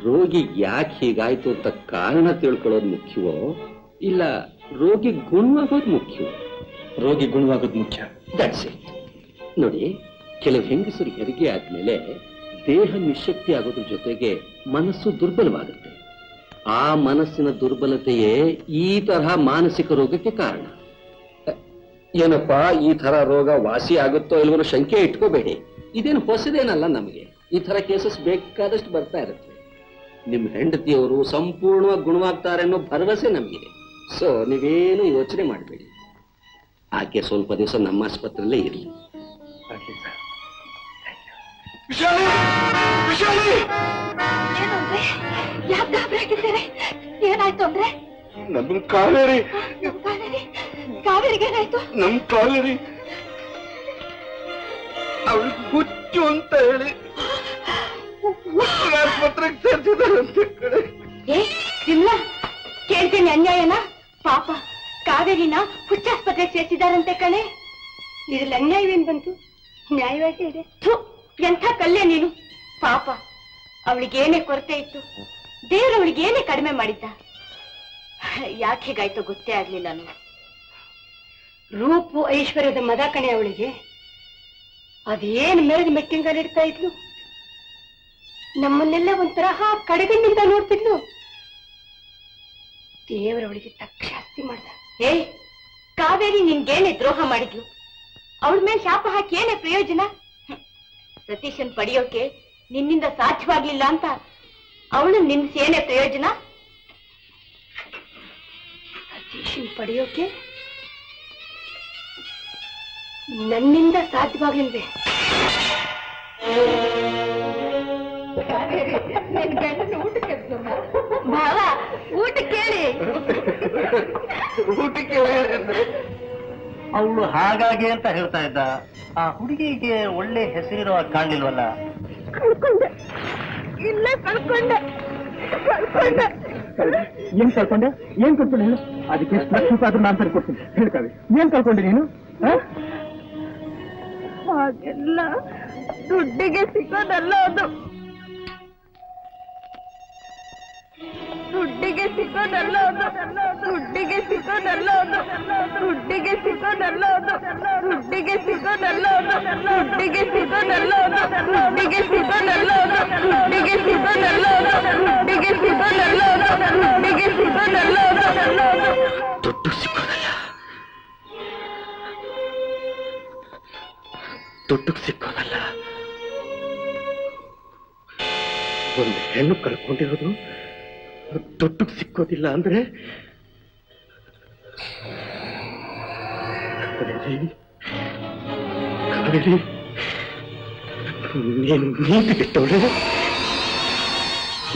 Speaker 8: ರೋಗಿ ಯಾಕೆ ಹೀಗಾಯ್ತು ಅಂತ ಕಾರಣ ತಿಳ್ಕೊಳ್ಳೋದು ಮುಖ್ಯವೋ ಇಲ್ಲ ರೋಗಿ ಗುಣವಾಗೋದು ಮುಖ್ಯವೋ?
Speaker 3: ರೋಗಿ ಗುಣವಾಗೋದು ಮುಖ್ಯ.
Speaker 8: That's it. ನೋಡಿ, ಕೆಲವು ಹೆಂಗಸರು ಹೆರಿಗೆ ಆದ್ಮೇಲೆ ದೇಹ ನಿಶಕ್ತಿ ಆಗೋದ್ರ ಜೊತೆಗೆ ಮನಸ್ಸು ದುರ್ಬಲವಾಗುತ್ತೆ. ಆ ಮನಸ್ಸಿನ ದುರ್ಬಲತೆಯೇ ಈ ತರಹ ಮಾನಸಿಕ ರೋಗಕ್ಕೆ ಕಾರಣ. ಏನಪ್ಪಾ, ಈ ತರ ರೋಗ ವಾಸಿ ಆಗುತ್ತೋ ಇಲ್ವೋ ಶಂಕೆ ಇಟ್ಕೋಬೇಡಿ. ಇದೇನು ಹೊಸದೇನಲ್ಲ, ನಮಗೆ ಈ ತರ ಕೇಸಸ್ ಬೇಕಾದಷ್ಟು ಬರ್ತಾ ಇರುತ್ತೆ. ನಿಮ್ ಹೆಂಡತಿಯವರು ಸಂಪೂರ್ಣವಾಗಿ ಗುಣವಾಗ್ತಾರೆ ಅನ್ನೋ ಭರವಸೆ ನಮಗಿದೆ. ಸೊ ನೀವೇನು ಯೋಚನೆ ಮಾಡಬೇಡಿ. ಆಕೆ ಸ್ವಲ್ಪ ದಿವಸ ನಮ್ಮ ಆಸ್ಪತ್ರೆಯಲ್ಲೇ ಇರಲಿ.
Speaker 2: ಯಾಕೆ ಗಾಬರಿಯಾಗಿದ್ದಾರೆ? ಏನಾಯ್ತು ಅಂದ್ರೆ?
Speaker 7: ನಮ್ ಕಾವೇರಿ,
Speaker 2: ಕಾವೇರಿಗೆ ಏನಾಯ್ತು?
Speaker 7: ನಮ್ ಕಾವೇರಿ ಅವಳಿಗೆ ಹುಚ್ಚು ಅಂತ ಹೇಳಿ ಆಸ್ಪತ್ರೆಗೆ ಸೇರ್ಸಿದಾರಂತೆ ಕಡೆ.
Speaker 2: ಇಲ್ಲ, ಕೇಳ್ತೇನೆ ಅನ್ಯಾಯನ? ಪಾಪ ಕಾವೇರಿನ ಹುಚ್ಚಾಸ್ಪತ್ರೆಗೆ ಸೇರಿಸಿದಾರಂತೆ ಕಣೆ.
Speaker 5: ಇದ್ರಲ್ಲಿ ಅನ್ಯಾಯವೇನ್ ಬಂತು? ನ್ಯಾಯವಾಗೇ ಇದೆ.
Speaker 2: ಎಂಥ ಕಲ್ಲೆ ನೀನು. ಪಾಪ ಅವಳಿಗೇನೇ ಕೊರತೆ ಇತ್ತು, ದೇವರು ಅವಳಿಗೇನೇ ಕಡಿಮೆ ಮಾಡಿದ್ದ. ಯಾಕೆ ಹೇಗಾಯ್ತು ಗೊತ್ತೇ ಆಗ್ಲಿಲ್ಲ.
Speaker 5: ರೂಪು ಐಶ್ವರ್ಯದ ಮದ ಕಣೆ ಅವಳಿಗೆ. ಅದೇನ್ ಮೆರೆದು ಮೆಟ್ಟಿಂಗಲ್ಲಿಡ್ತಾ ಇದ್ಲು. ನಮ್ಮನ್ನೆಲ್ಲ ಒಂಥರಹ ಕಡೆಗಣ್ಣಿಂದ ನೋಡ್ತಿದ್ಲು. ದೇವರವಳಿಗೆ ತಕ್ಕ ಶಾಸ್ತಿ ಮಾಡ್ದ.
Speaker 2: ಕಾವೇರಿ ನಿನ್ಗೇನೆ ದ್ರೋಹ ಮಾಡಿದ್ಲು. ಅವಳ ಮೇಲೆ ಶಾಪ ಹಾಕಿ ಏನೇ ಪ್ರಯೋಜನ? ಸತೀಶನ್ ಪಡೆಯೋಕೆ ನಿನ್ನಿಂದ ಸಾಧ್ಯವಾಗ್ಲಿಲ್ಲ ಅಂತ ಅವಳು ನಿನ್ಸಿ ಏನೇ ಪ್ರಯೋಜನ?
Speaker 5: ಸತೀಶನ್ ಪಡೆಯೋಕೆ ನನ್ನಿಂದ ಸಾಧ್ಯವಾಗ್ಲಿಲ್ವೇ?
Speaker 2: ಭಾವ, ಊಟ ಕೇಳಿ.
Speaker 1: ಊಟಕ್ಕೆ ಅವಳು ಹಾಗಾಗಿ ಅಂತ ಹೇಳ್ತಾ ಇದ್ದ. ಆ ಹುಡುಗಿಗೆ ಒಳ್ಳೆ ಹೆಸರಿರೋ ಕಾಣ್ಲಿಲ್ವಲ್ಲ?
Speaker 2: ಇಲ್ಲೇ ಕಳ್ಕೊಂಡೆ
Speaker 3: ಏನ್ ಕಳ್ಕೊಂಡೆ ಹೇಳು ಅದಕ್ಕೆ ಎಷ್ಟು ಲಕ್ಷ ರೂಪಾಯಿ ಆದ್ರೂ ನಾನು ತರ್ಕೊಡ್ತೀನಿ ಹೇಳ್ಕಾವೆ ಏನ್ ಕಳ್ಕೊಂಡೆ ನೀನು
Speaker 2: ಹಾಗೆಲ್ಲ ದುಡ್ಡಿಗೆ ಸಿಗೋದಲ್ಲ ಅದು ದುಡ್ಡಿಗೆ ಸಿಗೋದಲ್ಲ ಅದು ದುಡ್ಡಿಗೆ ಸಿಗೋದಲ್ಲ ಅದು ದುಡ್ಡಿಗೆ ಸಿಗೋದಲ್ಲ ಅದು ದುಡ್ಡಿಗೆ ಸಿಗೋದಲ್ಲ ಅದು ದುಡ್ಡಿಗೆ ಸಿಗೋದಲ್ಲ ಅದು ದುಡ್ಡಿಗೆ ಸಿಗೋದಲ್ಲ ಅದು ದುಡ್ಡಿಗೆ ಸಿಗೋದಲ್ಲ ಅದು ದುಡ್ಡಿಗೆ ಸಿಗೋದಲ್ಲ ಅದು ದುಡ್ಡಿಗೆ ಸಿಗೋದಲ್ಲ ಅದು
Speaker 8: ದುಡ್ಡು ಸಿಕ್ಕೋದಲ್ಲ ದುಡ್ಡು ಸಿಕ್ಕೋದಲ್ಲ ಒಂದು ಹೆಣ್ಣು ಕಳ್ಕೊಂಡಿರೋದು ದುಡ್ಡು ಸಿಕ್ಕೋದಿಲ್ಲ ಅಂದ್ರೆ ಕಾವೇರಿ ನೀನು ನೀತಿ ಕೆಟ್ಟವಳೆ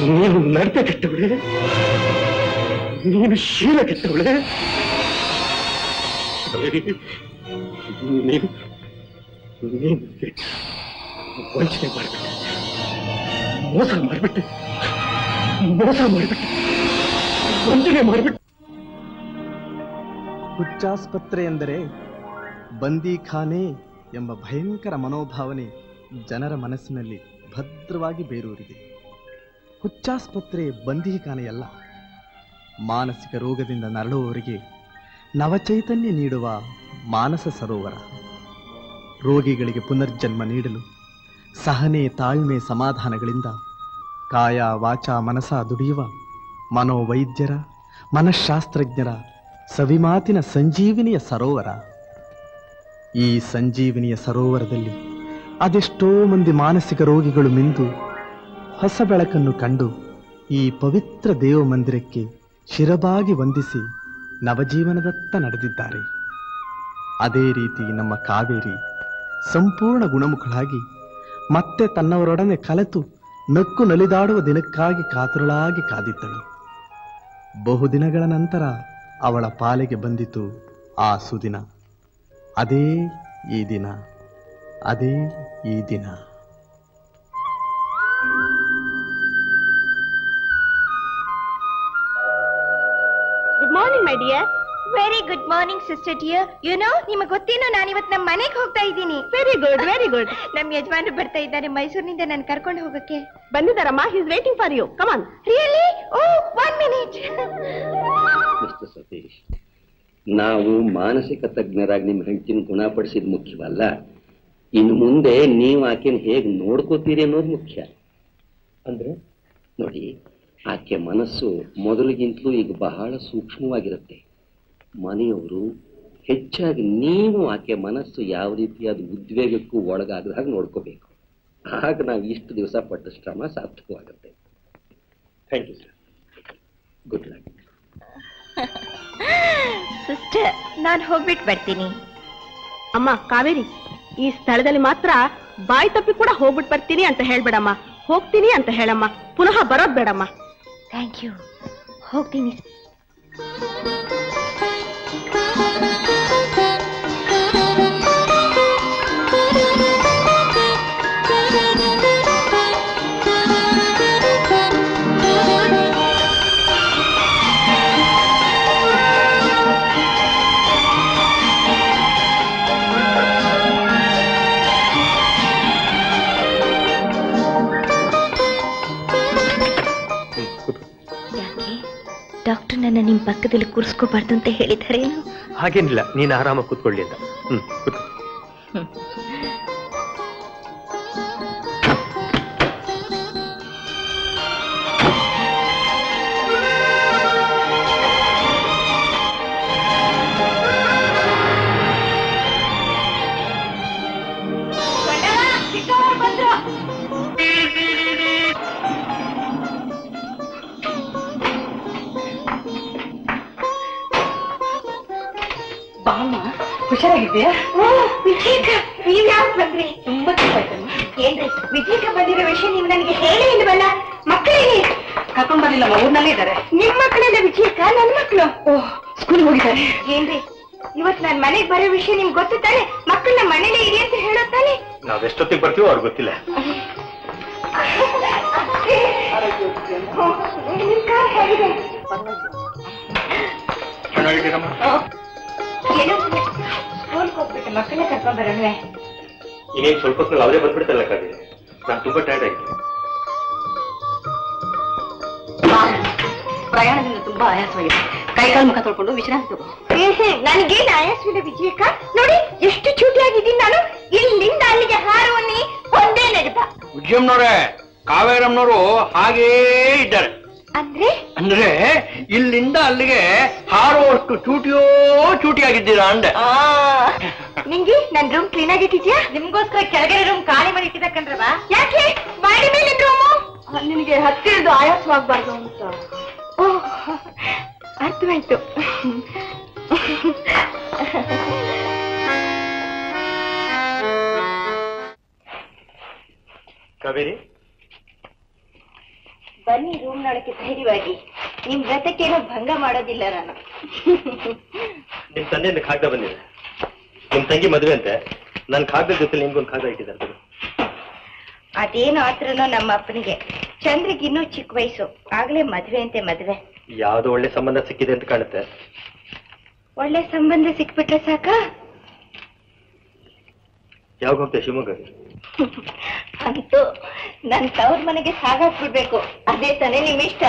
Speaker 8: ನೀನು ನಡತೆ ಕೆಟ್ಟವಳೆ ನೀನು ಶೀಲ ಕೆಟ್ಟವಳೆ ನೀನು ವಂಚನೆ ಮಾಡಿಬಿಟ್ಟೆ ಮೋಸ ಮಾಡಿಬಿಟ್ಟೆ ವಂಚನೆ ಮಾಡಿಬಿಟ್ಟೆ
Speaker 9: ಹುಚ್ಚಾಸ್ಪತ್ರೆ ಎಂದರೆ ಬಂದೀಖಾನೆ ಎಂಬ ಭಯಂಕರ ಮನೋಭಾವನೆ ಜನರ ಮನಸ್ಸಿನಲ್ಲಿ ಭದ್ರವಾಗಿ ಬೇರೂರಿದೆ. ಹುಚ್ಚಾಸ್ಪತ್ರೆ ಬಂದೀಖಾನೆಯಲ್ಲ, ಮಾನಸಿಕ ರೋಗದಿಂದ ನರಳುವವರಿಗೆ ನವಚೈತನ್ಯ ನೀಡುವ ಮಾನಸ ಸರೋವರ. ರೋಗಿಗಳಿಗೆ ಪುನರ್ಜನ್ಮ ನೀಡಲು ಸಹನೆ, ತಾಳ್ಮೆ, ಸಮಾಧಾನಗಳಿಂದ ಕಾಯ ವಾಚ ಮನಸ ದುಡಿಯುವ ಮನೋವೈದ್ಯರ, ಮನಃಶಾಸ್ತ್ರಜ್ಞರ ಸವಿಮಾತಿನ ಸಂಜೀವಿನಿಯ ಸರೋವರ. ಈ ಸಂಜೀವಿನಿಯ ಸರೋವರದಲ್ಲಿ ಅದೆಷ್ಟೋ ಮಂದಿ ಮಾನಸಿಕ ರೋಗಿಗಳು ಮಿಂದು ಹೊಸ ಬೆಳಕನ್ನು ಕಂಡು ಈ ಪವಿತ್ರ ದೇವ ಮಂದಿರಕ್ಕೆ ಶಿರಬಾಗಿ ವಂದಿಸಿ ನವಜೀವನದತ್ತ ನಡೆದಿದ್ದಾರೆ. ಅದೇ ರೀತಿ ನಮ್ಮ ಕಾವೇರಿ ಸಂಪೂರ್ಣ ಗುಣಮುಖಳಾಗಿ ಮತ್ತೆ ತನ್ನವರೊಡನೆ ಕಲೆತು ನಕ್ಕು ನಲಿದಾಡುವ ದಿನಕ್ಕಾಗಿ ಕಾತುರಳಾಗಿ ಕಾದಿದ್ದಳು. ಬಹುದಿನಗಳ ನಂತರ ಅವಳ ಪಾಲಿಗೆ ಬಂದಿತು ಆ ಸುದಿನ. ಅದೇ ಈ ದಿನ, ಅದೇ ಈ ದಿನ.
Speaker 2: Good morning my dear. Very good morning sister dear. You know, ನಿಮಗೆ ಗೊತ್ತೇನೋ ನಾನು ಇವತ್ತು ನಮ್ಮ ಮನೆಗೆ ಹೋಗ್ತಾ ಇದ್ದೀನಿ. Very good very good. ನಮ್ಮ ಯಜಮಾನರು ಬರ್ತಾ ಇದ್ದಾರೆ ಮೈಸೂರಿನಿಂದ ನಾನು ಕರ್ಕೊಂಡು ಹೋಗಕ್ಕೆ. ಬಂದಿದ್ದಾರಮ್ಮ. He is waiting for you. Come on. Really? Oh, 1 minute.
Speaker 8: Mister Satish, ನಾವು ಮಾನಸಿಕ ತಜ್ಞರಾಗಿ ನಿಮ್ಮ ಹೆಂಡತಿನ ಗುಣಪಡಿಸಿದ ಮುಖ್ಯವಲ್ಲ, ಇನ್ನು ಮುಂದೆ ನೀವು ಆಕೆನ ಹೇಗೆ ನೋಡ್ಕೋತೀರಿ ಅನ್ನೋದು ಮುಖ್ಯ. ಅಂದ್ರೆ ನೋಡಿ, ಆಕೆ ಮನಸ್ಸು ಮೊದಲಿಗಿಂತಲೂ ಈಗ ಬಹಳ ಸೂಕ್ಷ್ಮವಾಗಿರುತ್ತೆ. ಮನೆಯವರು ಹೆಚ್ಚಾಗಿ ನೀವು ಆಕೆ ಮನಸ್ಸು ಯಾವ ರೀತಿಯಾದ ಉದ್ವೇಗಕ್ಕೂ ಒಳಗಾಗದ ಹಾಗೆ ನೋಡ್ಕೋಬೇಕು. ಆಗ ನಾವು ಇಷ್ಟು ದಿವಸ ಪಟ್ಟ ಶ್ರಮ ಸಾರ್ಥಕವಾಗುತ್ತೆ. Thank you sir. Good luck.
Speaker 2: Sister, ನಾನು ಹೋಗ್ಬಿಟ್ಟು ಬರ್ತೀನಿ.
Speaker 5: ಅಮ್ಮ ಕಾವೇರಿ, ಈ ಸ್ಥಳದಲ್ಲಿ ಮಾತ್ರ ಬಾಯಿ ತಪ್ಪಿ ಕೂಡ ಹೋಗ್ಬಿಟ್ಟು ಬರ್ತೀನಿ ಅಂತ ಹೇಳ್ಬೇಡಮ್ಮ. ಹೋಗ್ತೀನಿ ಅಂತ ಹೇಳಮ್ಮ, ಪುನಃ ಬರೋದ್ ಬೇಡಮ್ಮ.
Speaker 2: Thank you. ಹೋಗ್ತೀನಿ. ಡಾಕ್ಟರ್ ನನ್ನ ನಿಮ್ ಪಕ್ಕದಲ್ಲಿ ಕೂರಿಸ್ಕೋಬಾರ್ದು ಅಂತ ಹೇಳಿದ್ದಾರೆ.
Speaker 3: ಹಾಗೇನಿಲ್ಲ, ನೀನು ಆರಾಮಾಗಿ ಕೂತ್ಕೊಳ್ಳಿ ಅಂತ. ಕೂತ್ಕೊ.
Speaker 5: ಹುಷಾರಾಗಿದ್ದೀಯಾ?
Speaker 2: ವಿಜೇಕ, ನೀವ್ ಯಾಕೆ ಬಂದ್ರಿ? ತುಂಬಾ ತುಂಬಾಯ್ತಮ್ಮ. ಏನ್ರಿ ವಿಜೇಕ ಬಂದಿರೋ ವಿಷಯ ನೀವು ನನಗೆ ಹೇಳೇ ಇಲ್ವಲ್ಲ? ಮಕ್ಕಳೇನಿ
Speaker 5: ಕರ್ಕೊಂಡ್ ಬರ್ಲಿಲ್ಲಮ್ಮ, ಊರ್ನಲ್ಲೇ ಇದ್ದಾರೆ.
Speaker 2: ನಿಮ್ ಮಕ್ಕಳೆಲ್ಲ ವಿಜೇಕ? ನನ್ನ ಮಕ್ಕಳು
Speaker 5: ಸ್ಕೂಲ್ ಹೋಗಿದ್ದಾರೆ.
Speaker 2: ಏನ್ರಿ ಇವತ್ ನಾನ್ ಮನೆಗ್ ಬರೋ ವಿಷಯ ನಿಮ್ಗೆ ಗೊತ್ತು ತಾನೆ? ಮಕ್ಕಳನ್ನ ಮನೇಲೆ ಇರಿ ಅಂತ ಹೇಳೋ ತಾನೆ?
Speaker 3: ನಾವೆಷ್ಟೊತ್ತಿಗೆ ಬರ್ತೀವೋ ಅವ್ರಿಗೆ ಗೊತ್ತಿಲ್ಲ.
Speaker 2: ಹೋಗ್ಬಿಟ್ಟು ಮಕ್ಕಳನ್ನ ಕರ್ಕೊಂಡ್ ಬರೋಣ.
Speaker 3: ಇನ್ನೇನು ಸ್ವಲ್ಪ ಹೊತ್ತಿನಲ್ಲಿ ಅವರೇ ಬಂದ್ಬಿಡ್ತಲ್ಲ ಕಾಗೆ. ನಾನು ತುಂಬಾ ಟೈರ್ಡ್ ಆಯ್ತು.
Speaker 2: ಪ್ರಯಾಣದಿಂದ ತುಂಬಾ ಆಯಾಸವಾಗಿದೆ. ಕೈಕಾಲು ಮುಖ ತೊಳ್ಕೊಂಡು ವಿಶ್ರಾಂತಿ ತಗೋ. ನನಗೇನು ಆಯಾಸವಿಲ್ಲ ವಿಜಯಕ್ಕ. ನೋಡಿ ಎಷ್ಟು ಚೂಟಿಯಾಗಿದ್ದೀನಿ ನಾನು. ಇಲ್ಲಿಂದ ಅಲ್ಲಿಗೆ ಹಾರುವನ್ನಿ ಒಂದೇ ನೆಗತ.
Speaker 10: ಉಜ್ಜಮ್ಮನವ್ರೆ, ಕಾವೇರಮ್ಮನವರು ಹಾಗೇ ಇದ್ದಾರೆ. ಅಂದ್ರೆ ಇಲ್ಲಿಂದ ಅಲ್ಲಿಗೆ ಹಾರುವಷ್ಟು ಚೂಟಿಯಾಗಿದ್ದೀರಾ ಅಂದೆ.
Speaker 2: ನಿಂಗೆ ನನ್ ರೂಮ್ ಕ್ಲೀನ್ ಆಗಿಟ್ಟಿದ್ಯಾ? ನಿಮ್ಗೋಸ್ಕರ ಕೆಳಗಡೆ ರೂಮ್ ಖಾಲಿ ಮಾಡಿ ಇಟ್ಟಿದ್ದ ಕಣ್ರವ. ಯಾಕೆ ಮಾಡಿ ಮೇಲೆ ರೂಮು? ನಿನಗೆ ಹತ್ತಿರದು ಆಯಾಸವಾಗಬಾರ್ದು ಅಂತ. ಓಹ್, ಅರ್ಥವಾಯ್ತು.
Speaker 3: ಕಾವೇರಿ,
Speaker 2: ಬನ್ನಿ ರೂಮ್ನೊಳಕ್ಕೆ ಧೈರ್ಯವಾಗಿ. ನಿಮ್ ವ್ರತಕ್ಕೇನೋ ಭಂಗ ಮಾಡೋದಿಲ್ಲ ನಾನು.
Speaker 3: ನಿಮ್ ತಂದೆಯಿಂದ ಕಾಗದ ಬಂದಿದೆ. ನಿಮ್ ತಂಗಿ ಮದುವೆ ಅಂತೆ. ನನ್ ಕಾಗದ ಜೊತೆ ನಿಮ್ಗೊಂದು ಕಾಗದ ಇಟ್ಟಿದ್ದಾರೆ.
Speaker 2: ಅದೇನು ಆತ್ರನೋ ನಮ್ಮ ಅಪ್ಪನಿಗೆ. ಚಂದ್ರಿಗೆ ಇನ್ನೂ ಚಿಕ್ಕ ವಯಸ್ಸು, ಆಗ್ಲೇ ಮದ್ವೆ ಅಂತೆ ಮದ್ವೆ.
Speaker 3: ಯಾವ್ದೋ ಒಳ್ಳೆ ಸಂಬಂಧ ಸಿಕ್ಕಿದೆ ಅಂತ ಕಾಣುತ್ತೆ.
Speaker 2: ಒಳ್ಳೆ ಸಂಬಂಧ ಸಿಕ್ಬಿಟ್ರೆ ಸಾಕ?
Speaker 3: ಯಾವಾಗ ಹೋಗ್ತೇವೆ ಶಿವಮೊಗ್ಗಕ್ಕೆ?
Speaker 2: ಅಂತೂ ನನ್ ತವ್ರ ಮನೆಗೆ ಸಾಗಾಕ್ಬಿಡ್ಬೇಕು. ಅದೇ ತಾನೇ ನಿಮ್ ಇಷ್ಟ.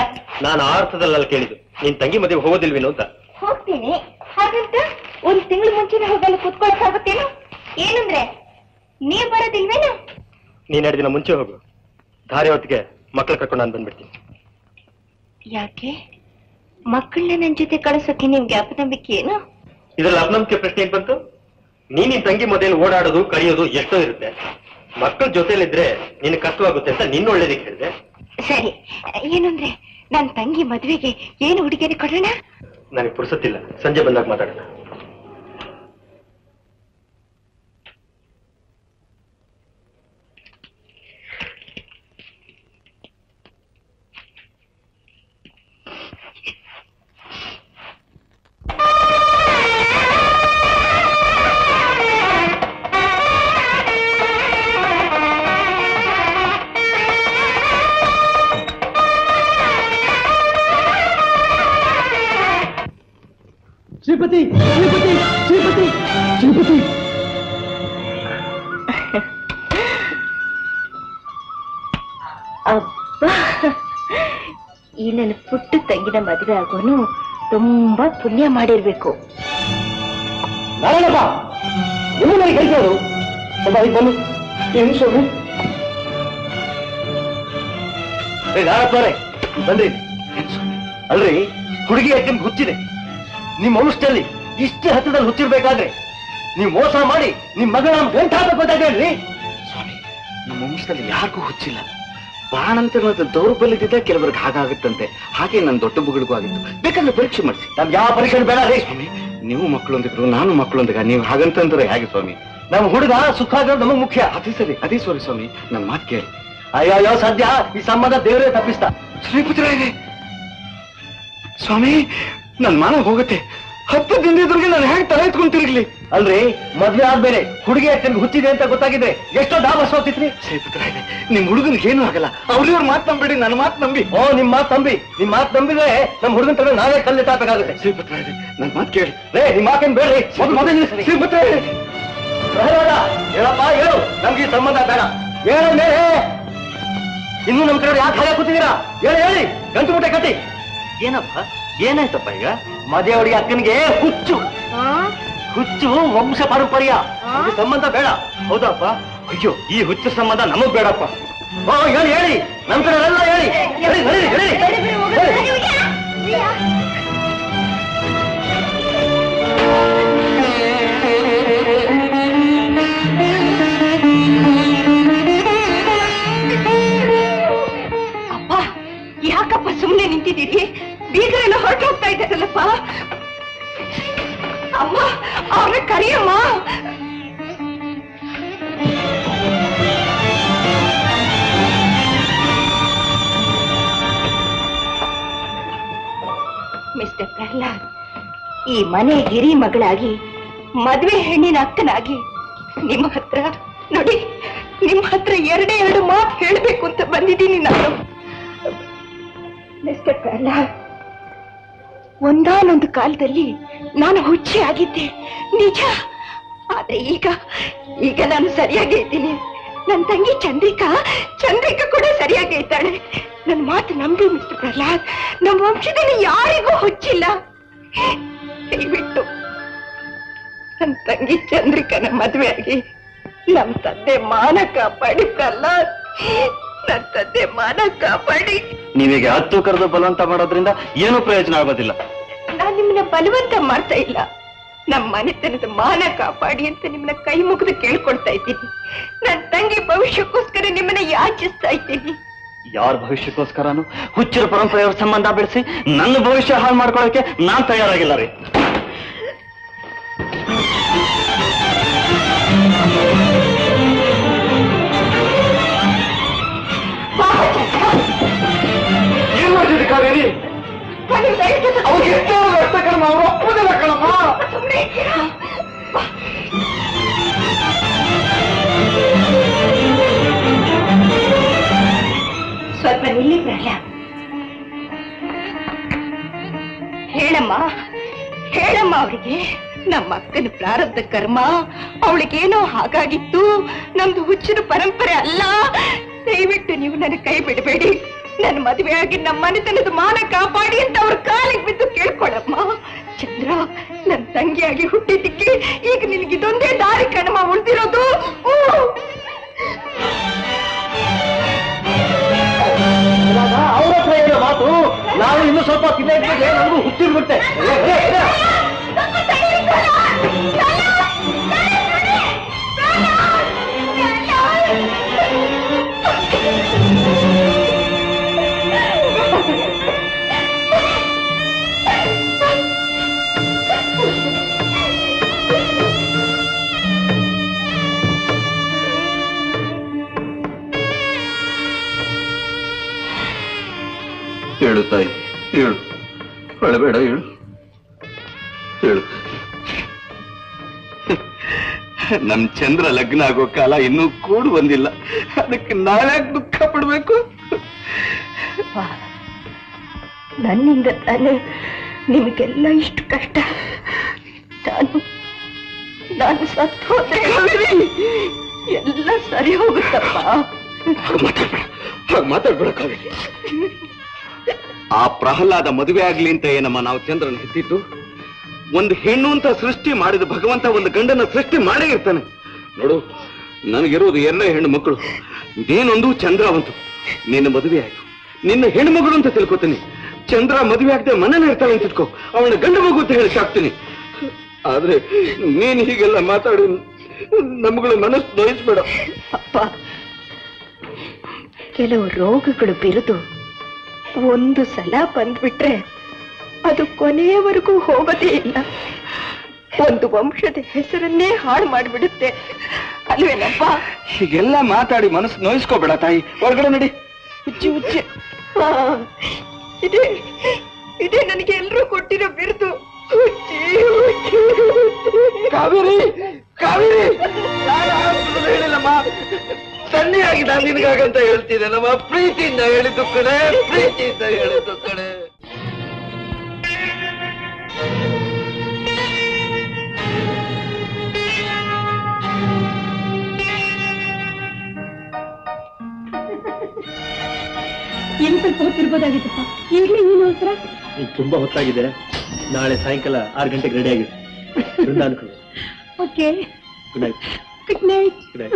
Speaker 3: ನಾನು ಆ ಅರ್ಥದಲ್ಲ ಕೇಳಿದ್ದು. ನಿನ್ ತಂಗಿ ಮದುವೆ ಹೋಗೋದಿಲ್ವೇನು ಅಂತ.
Speaker 2: ಹೋಗ್ತೀನಿ. ಹಾಗಂತ ಒಂದ್ ತಿಂಗಳು ಮುಂಚೆನೆ ಹೋಗಲು ಕುತ್ಕೊಳಕ್ಕಾಗುತ್ತೇನು? ಏನಂದ್ರೆ ನೀವ್ ಬರೋದಿಲ್ವೇನು?
Speaker 3: ನೀನ್ 2 ದಿನ ಮುಂಚೆ ಹೋಗು. ಧಾರೆ ಹೊತ್ತಿಗೆ ಮಕ್ಕಳು ಕರ್ಕೊಂಡು ನಾನು ಬಂದ್ಬಿಡ್ತೀನಿ.
Speaker 2: ಯಾಕೆ? ಮಕ್ಕಳನ್ನ ನನ್ ಜೊತೆ ಕಳಿಸೋಕೆ ನಿಮ್ಗೆ ಅಪನಂಬಿಕೆ ಏನು?
Speaker 3: ಇದ್ರಲ್ಲಿ ಅಪನಂಬಿಕೆ ಪ್ರಶ್ನೆ ಏನ್ ಬಂತು? ನಿನ್ ತಂಗಿ ಮೊದಲು ಓಡಾಡೋದು ಕರೆಯೋದು ಎಷ್ಟೋ ಇರುತ್ತೆ. ಮಕ್ಕಳ ಜೊತೆಲಿದ್ರೆ ನಿನ್ ಕಷ್ಟವಾಗುತ್ತೆ ಅಂತ ನಿನ್ನ ಒಳ್ಳೇದಕ್ಕೆ ಹೇಳಿದೆ.
Speaker 2: ಸರಿ, ಏನಂದ್ರೆ ನನ್ ತಂಗಿ ಮದ್ವೆಗೆ ಏನು ಹುಡುಗಿಯರಿ ಕೊಡೋಣ?
Speaker 3: ನನಗೆ ಪುರ್ಸತ್ತಿಲ್ಲ. ಸಂಜೆ ಬಂದಾಗ ಮಾತಾಡೋಣ.
Speaker 1: ಶ್ರೀಪತಿ, ಶ್ರೀಪತಿ, ಶ್ರೀಪತಿ, ಶ್ರೀಪತಿ.
Speaker 2: ಅಬ್ಬಾ, ಈ ನನ್ನ ಪುಟ್ಟ ತಂಗಿನ ಮದುವೆ ಆಗೋನು ತುಂಬಾ ಪುಣ್ಯ ಮಾಡಿರ್ಬೇಕು.
Speaker 1: ನಾರಾಯಣಪ್ಪ, ನಿಮ್ಮ ನನಗೆ ಹೇಳ್ತೇವರು ಬನ್ನಿ. ಏನು ಸ್ವಾಮಿ? ನಾರಪ್ಪರೇ ಬನ್ರಿ. ಅಲ್ರಿ, ಹುಡುಗಿ ಯಾಕೆ ನಿಮ್ಗೆ ಹುಚ್ಚಿದೆ? ನಿಮ್ ವಂಶದಲ್ಲಿ ಇಷ್ಟು ಹತ್ತಿರದಲ್ಲಿ ಹುಚ್ಚಿರ್ಬೇಕಾದ್ರೆ ನೀವು ಮೋಸ ಮಾಡಿ ನಿಮ್ ಮಗಳ ಗಂಟು ಹಾಕಬೇಕಾದ್ರಿ.
Speaker 7: ಸ್ವಾಮಿ, ನಮ್ಮ ವಂಶದಲ್ಲಿ ಯಾರಿಗೂ ಹುಚ್ಚಿಲ್ಲ. ಬಾಣಂತ ದೌರ್ಬಲ್ಯದಿಂದ ಕೆಲವರಿಗೆ ಹಾಗಾಗುತ್ತಂತೆ. ಹಾಗೆ ನನ್ನ ದೊಡ್ಡ ಮಗಳಿಗೂ ಆಗಿತ್ತು. ಬೇಕಾದ್ರೆ ಪರೀಕ್ಷೆ ಮಾಡಿಸಿ.
Speaker 1: ನಮ್ಗೆ ಯಾವ ಪರೀಕ್ಷೆ ಬೇಡ ರೀ
Speaker 7: ಸ್ವಾಮಿ. ನೀವು ಮಕ್ಕಳೊಂದಿದ್ರು, ನಾನು ಮಕ್ಕಳೊಂದಿಗ. ನೀವು ಹಾಗಂತಂದ್ರೆ ಹೇಗೆ ಸ್ವಾಮಿ?
Speaker 1: ನಮ್ಮ ಹುಡುಗ ಸುಖ ಆಗೋದು ನಮಗ್ ಮುಖ್ಯ.
Speaker 7: ಅದೇ ಸರಿ, ಅದೇ ಸರಿ ಸ್ವಾಮಿ. ನನ್ನ ಮಾತು ಕೇಳಿ.
Speaker 1: ಅಯ್ಯೋ, ಸದ್ಯ ಈ ಸಂಬಂಧ ದೇವರೇ ತಪ್ಪಿಸ್ತಾ.
Speaker 7: ಶ್ರೀಪುತ್ರನೇ ಸ್ವಾಮಿ, ನನ್ ಮಾನ ಹೋಗುತ್ತೆ. 10 ದಿನದವರೆಗೆ ನಾನು ಹೇಗೆ ತಲೆ ಎತ್ಕೊಂಡು ತಿರುಗ್ಲಿ?
Speaker 1: ಅಲ್ರಿ, ಮದ್ವೆ ಆದ್ಮೇಲೆ ಹುಡುಗಿ ನಿಮ್ಗೆ ಹುಚ್ಚಿದೆ ಅಂತ ಗೊತ್ತಾಗಿದ್ರೆ ಎಷ್ಟೋ ದಾಬಸ್ ಹೋಗ್ತಿತ್ರಿ.
Speaker 7: ಶ್ರೀಪುತ್ರ, ನಿಮ್ ಹುಡುಗನಿಗೆ ಏನು ಆಗಲ್ಲ. ಅವ್ರಿವ್ರ ಮಾತು ನಂಬಿಡಿ, ನನ್ನ ಮಾತು ನಂಬಿ.
Speaker 1: ಓ, ನಿಮ್ ಮಾತು ನಂಬಿ. ನಿಮ್ ಮಾತು ನಂಬಿದ್ರೆ ನಮ್ ಹುಡುಗನ ತರ ನಾವೇ ಕಲ್ಲೆತ್ತಾಗಬೇಕಾಗುತ್ತೆ.
Speaker 7: ಶ್ರೀಪುತ್ರ, ನನ್ ಮಾತು ಕೇಳಿ.
Speaker 1: ನಿಮ್ ಮಾತೇನ್ ಬೇಡ್ರಿ.
Speaker 7: ಶ್ರೀಪುತ್ರ,
Speaker 1: ಹೇಳಪ್ಪ, ಹೇಳು. ನಮ್ಗೆ ಈ ಸಂಬಂಧ ಬೇಡ. ಹೇಳ ಮೇಲೆ ಇನ್ನು ನಮ್ ಕಡೆ ಯಾಕೆ ಹಾಗೆ ಕೂತಿದ್ದೀರಾ? ಹೇಳಿ, ಗಂಟು ಮುಟ್ಟೆ ಕಟ್ಟಿ.
Speaker 7: ಏನಪ್ಪ, ಏನಾಯ್ತಪ್ಪ ಈಗ?
Speaker 1: ಮದುವೆ ಹುಡುಗಿ ಅಕ್ಕನಿಗೆ ಹುಚ್ಚು. ಹುಚ್ಚು ವಂಶ ಪಾರಂಪರ್ಯ. ಈ ಸಂಬಂಧ ಬೇಡ. ಹೌದಪ್ಪ? ಅಯ್ಯೋ, ಈ ಹುಚ್ಚು ಸಂಬಂಧ ನಮಗ್ ಬೇಡಪ್ಪ. ಓ, ಹೇಳಿ, ನಮ್ ಕಡೆ ಎಲ್ಲ ಹೇಳಿ.
Speaker 2: ಅಪ್ಪ, ಯಾಕಪ್ಪ ಸುಮ್ಮನೆ ನಿಂತಿದ್ದೀರಿ? ಬೀಗರೆಲ್ಲ ಹೊರಟು ಹೋಗ್ತಾ ಇದ್ದಾರಲ್ಲಪ್ಪ. ಅಮ್ಮ, ಅವ್ರನ್ನ ಕರಿಯಮ್ಮ. ಮಿಸ್ಟರ್ ಪ್ರಹ್ಲಾದ್, ಈ ಮನೆ ಹಿರಿ ಮಗಳಾಗಿ, ಮದುವೆ ಹೆಣ್ಣಿನ ಅಕ್ಕನಾಗಿ ನಿಮ್ಮ ಹತ್ರ ನೋಡಿ, ನಿಮ್ಮ ಹತ್ರ 2 ಮಾತು ಹೇಳ್ಬೇಕು ಅಂತ ಬಂದಿದ್ದೀನಿ ನಾನು.
Speaker 5: ಮಿಸ್ಟರ್ ಪ್ರಹ್ಲಾದ್, ಒಂದಾನೊಂದು ಕಾಲದಲ್ಲಿ ನಾನು ಹುಚ್ಚಿ ಆಗಿದ್ದೆ ನಿಜ. ಆದ್ರೆ ಈಗ ನಾನು ಸರಿಯಾಗಿ ಇದ್ದೀನಿ. ನನ್ನ ತಂಗಿ ಚಂದ್ರಿಕಾ ಕೂಡ ಸರಿಯಾಗಿ ಇದ್ದಾಳೆ. ನನ್ನ ಮಾತು ನಂಬಿ ಮಿಸ್ಟರ್ ಪ್ರಹ್ಲಾದ್, ನಮ್ಮ ವಂಶದಲ್ಲಿ ಯಾರಿಗೂ ಹುಚ್ಚಿಲ್ಲ. ದಯವಿಟ್ಟು ನನ್ನ ತಂಗಿ ಚಂದ್ರಿಕನ ಮದುವೆ ಆಗಿ ನಮ್ಮ ತಂದೆ ಮಾನ ಕಾಪಾಡಿ ಪ್ರಹ್ಲಾದ್, ನನ್ನ ತಂದೆ ಮಾನ ಕಾಪಾಡಿ.
Speaker 1: ನೀವೀಗ ಹತ್ತು ಕರೆದು ಬಲವಂತ ಮಾಡೋದ್ರಿಂದ ಏನೂ ಪ್ರಯೋಜನ ಆಗೋದಿಲ್ಲ.
Speaker 5: ನಾನು ನಿಮ್ಮನ್ನ ಬಲವಂತ ಮಾಡ್ತಾ ಇಲ್ಲ. ನಮ್ಮ ಮನೆತನದ ಮಾನ ಕಾಪಾಡಿ ಅಂತ ನಿಮ್ಮನ್ನ ಕೈ ಮುಗಿದು ಕೇಳ್ಕೊಳ್ತಾ ಇದ್ದೀನಿ. ನನ್ನ ತಂಗಿ ಭವಿಷ್ಯಕ್ಕೋಸ್ಕರ ನಿಮ್ಮನ್ನ ಯಾಚಿಸ್ತಾ ಇದ್ದೀನಿ.
Speaker 1: ಯಾರ ಭವಿಷ್ಯಕ್ಕೋಸ್ಕರನು ಹುಚ್ಚರ ಪರಂಪರೆಯವ್ರ ಸಂಬಂಧ ಬೆಳೆಸಿ ನನ್ನ ಭವಿಷ್ಯ ಹಾಳು ಮಾಡ್ಕೊಳ್ಳೋಕೆ ನಾನ್ ತಯಾರಾಗಿಲ್ಲ ರೀ. ಏನ್ ಮಾಡ್ತಿದ್ದೆ ಕಾವೇರಿ? ಅವ್ರಿಗೆ ಎಷ್ಟೋ ಅರ್ಥ ಕಣಮ್ಮ, ಅವ್ರು ಒಪ್ಪುದಿಲ್ಲ ಕಣಮ್ಮ.
Speaker 5: ಸ್ವಲ್ಪ ನಿಲ್ಲಿ ಪ್ರಹ್ಲಾದ್. ಹೇಳಮ್ಮ ಅವರಿಗೆ ನಮ್ಮ ಅಕ್ಕನ ಪ್ರಾರಬ್ಧ ಕರ್ಮ, ಅವಳಿಗೇನೋ ಹಾಗಾಗಿತ್ತು, ನಮ್ದು ಹುಚ್ಚಿನ ಪರಂಪರೆ ಅಲ್ಲ. ದಯವಿಟ್ಟು ನೀವು ನನ್ನ ಕೈ ಬಿಡಬೇಡಿ. ನನ್ನ ಮದುವೆಯಾಗಿ ನಮ್ಮ ಮನೆತನದ ಮಾನ ಕಾಪಾಡಿ ಅಂತ ಅವ್ರ ಕಾಲಿಗೆ ಬಿದ್ದು ಕೇಳ್ಕೊಳಮ್ಮ. ಚಂದ್ರ, ನನ್ನ ತಂಗಿಯಾಗಿ ಹುಟ್ಟಿದ್ದಕ್ಕೆ ಈಗ ನಿನಗಿದೊಂದೇ ದಾರಿ ಕಣಮ್ಮ ಉಳಿದಿರೋದು.
Speaker 1: ಅವ್ರ ಹತ್ರ ಏನೋ ಮಾತು, ನಾವು ಇನ್ನು ಸ್ವಲ್ಪ ತಿನ್ನ ನಮಗೂ ಹುಚ್ಚಿರ್ಬಿಟ್ಟೆ.
Speaker 7: ಹೇಳು ತಾಯಿ, ಹೇಳು, ಅಳಬೇಡ, ಹೇಳು ಹೇಳು. ನಮ್ ಚಂದ್ರ ಲಗ್ನ ಆಗೋ ಕಾಲ ಇನ್ನೂ ಕೂಡು ಬಂದಿಲ್ಲ, ಅದಕ್ಕೆ ನಾವ್ಯಾಕೆ ದುಃಖ ಪಡ್ಬೇಕು?
Speaker 5: ನನ್ನಿಂದ ತಾನೇ ನಿಮಗೆಲ್ಲ ಇಷ್ಟು ಕಷ್ಟ. ನಾನು ಸತ್ತು ಹೋದ್ರೆ ಎಲ್ಲ ಸರಿ ಹೋಗುತ್ತಪ್ಪ.
Speaker 7: ಮಾತಾಡ್ಬೇಡ ಕಾವೇರಿ. ಆ ಪ್ರಹ್ಲಾದ ಮದುವೆ ಆಗ್ಲಿ ಅಂತ ಏನಮ್ಮ ನಾವು ಚಂದ್ರನ ಹೆತ್ತಿದ್ದು? ಒಂದು ಹೆಣ್ಣು ಅಂತ ಸೃಷ್ಟಿ ಮಾಡಿದ ಭಗವಂತ ಒಂದು ಗಂಡನ ಸೃಷ್ಟಿ ಮಾಡೇ ಇರ್ತಾನೆ. ನೋಡು, ನನಗಿರೋದು ಎರಡೇ ಹೆಣ್ಣು ಮಕ್ಕಳು, ನೀನೊಂದು, ಚಂದ್ರ ಒಂದು. ನಿನ್ನ ಮದುವೆ ಆಯ್ತು, ನಿನ್ನ ಹೆಣ್ಣು ಮಗಳು ಅಂತ ತಿಳ್ಕೊತೀನಿ. ಚಂದ್ರ ಮದುವೆ ಆಗದೆ ಮನೇಲಿ ಇರ್ತಾಳೆ ಅಂತ ತಿಳ್ಕೊ, ಅವನ ಗಂಡು ಮಗು ಅಂತ ಹೇಳಿ ಸಾಕ್ತೀನಿ. ಆದ್ರೆ ನೀನ್ ಹೀಗೆಲ್ಲ ಮಾತಾಡಿ ನಮ್ಗಳ ಮನಸ್ಸು ನೋಯಿಸ್ಬೇಡ.
Speaker 5: ಅಪ್ಪ, ಕೆಲವು ರೋಗಗಳು ಬಿರುದು ಒಂದು ಸಲ ಬಂದ್ಬಿಟ್ರೆ ಅದು ಕೊನೆಯವರೆಗೂ ಹೋಗೋದೇ ಇಲ್ಲ. ಒಂದು ವಂಶದ ಹೆಸರನ್ನೇ ಹಾಳು ಮಾಡಿಬಿಡುತ್ತೆ, ಅಲ್ವೇನಪ್ಪ?
Speaker 7: ಹೀಗೆಲ್ಲ ಮಾತಾಡಿ ಮನಸ್ಸು ನೋಯಿಸ್ಕೋಬೇಡ ತಾಯಿ. ಹೊರಗಡೆ ನಡಿ.
Speaker 5: ಹುಚ್ಚಿ ಇದೇ ನನಗೆ ಎಲ್ಲರೂ ಕೊಟ್ಟಿರೋ ಬಿರುದು.
Speaker 7: ಕಾವೇರಿ, ಕಾವೇರಿ, ಹೇಳಿಲ್ಲಮ್ಮ, ಸನ್ನಿಯಾಗಿ ನಾನು ನಿನಗಾಗಂತ ಹೇಳ್ತಿದ್ದೇನಮ್ಮ. ಪ್ರೀತಿಯಿಂದ ಹೇಳಿದ್ದು ಕಡೆ, ಪ್ರೀತಿಯಿಂದ ಹೇಳಿದ್ದು ಕಡೆ.
Speaker 5: ಏನ್ ಸ್ವಲ್ಪ ಹೊತ್ತಿರ್ಬೋದಾಗಿತ್ತಪ್ಪ, ಈಗಲೇ ಏನು ಅವಸರ?
Speaker 3: ಈಗ ತುಂಬಾ ಹೊತ್ತಾಗಿದೆ. ನಾಳೆ ಸಾಯಂಕಾಲ 6 ಗಂಟೆಗೆ ರೆಡಿ ಆಗಿದೆ. ಬೃಂದಾವನಕ್ಕೆ.
Speaker 5: Okay,
Speaker 3: good night.
Speaker 5: Good night.
Speaker 3: Good night.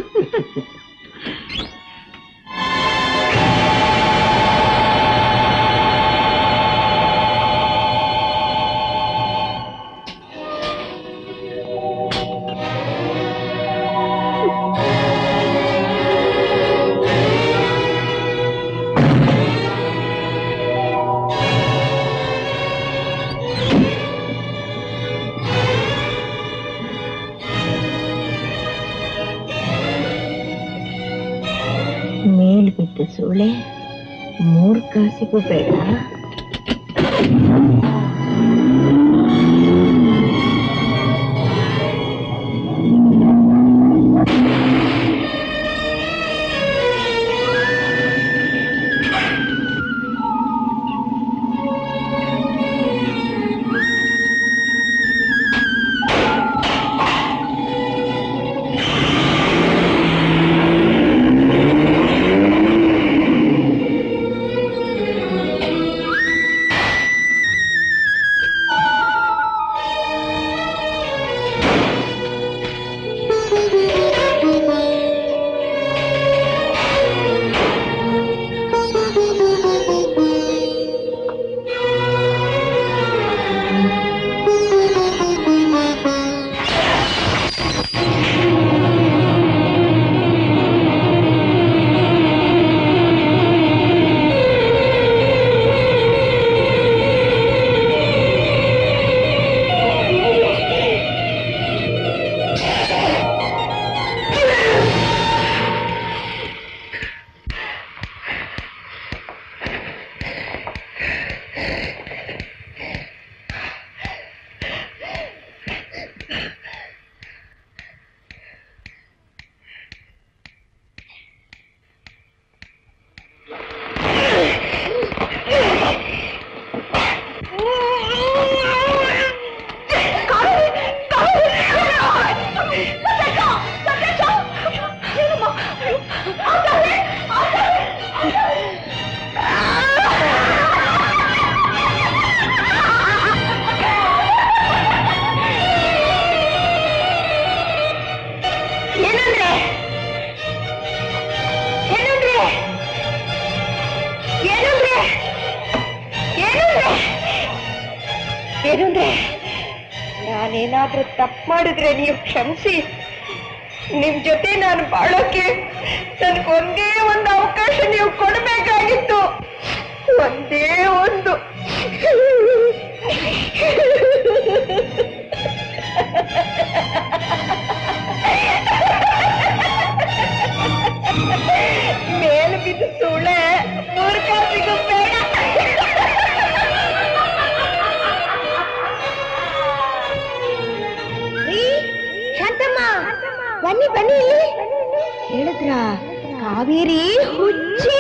Speaker 2: ಮೇಲ್ ಬಿದ್ದ ಸೂಳೆ 3 ಕಾಸಿಗೂ ಬೇಡ.
Speaker 5: ಏನಂದ್ರೆ ನಾನೇನಾದ್ರೂ ತಪ್ಪು ಮಾಡಿದ್ರೆ ನೀವು ಕ್ಷಮಿಸಿ. ನಿಮ್ ಜೊತೆ ನಾನು ಬಾಳೋಕೆ ನನ್ಗೊಂದೇ ಒಂದು ಅವಕಾಶ ನೀವು ಕೊಡಬೇಕಾಗಿತ್ತು. ಒಂದೇ ಒಂದು. ಮೇಲೆ ಬಿದ್ದು ಸುಳೆ ಮೂರ್ಖಾಸಿಗೂ ಬೇಡ.
Speaker 2: ಶಾಂತಮ್ಮ, ಬನ್ನಿ ಬನ್ನಿ. ಹೇಳಿದ್ರ ಕಾವೇರಿ ಹುಚ್ಚಿ.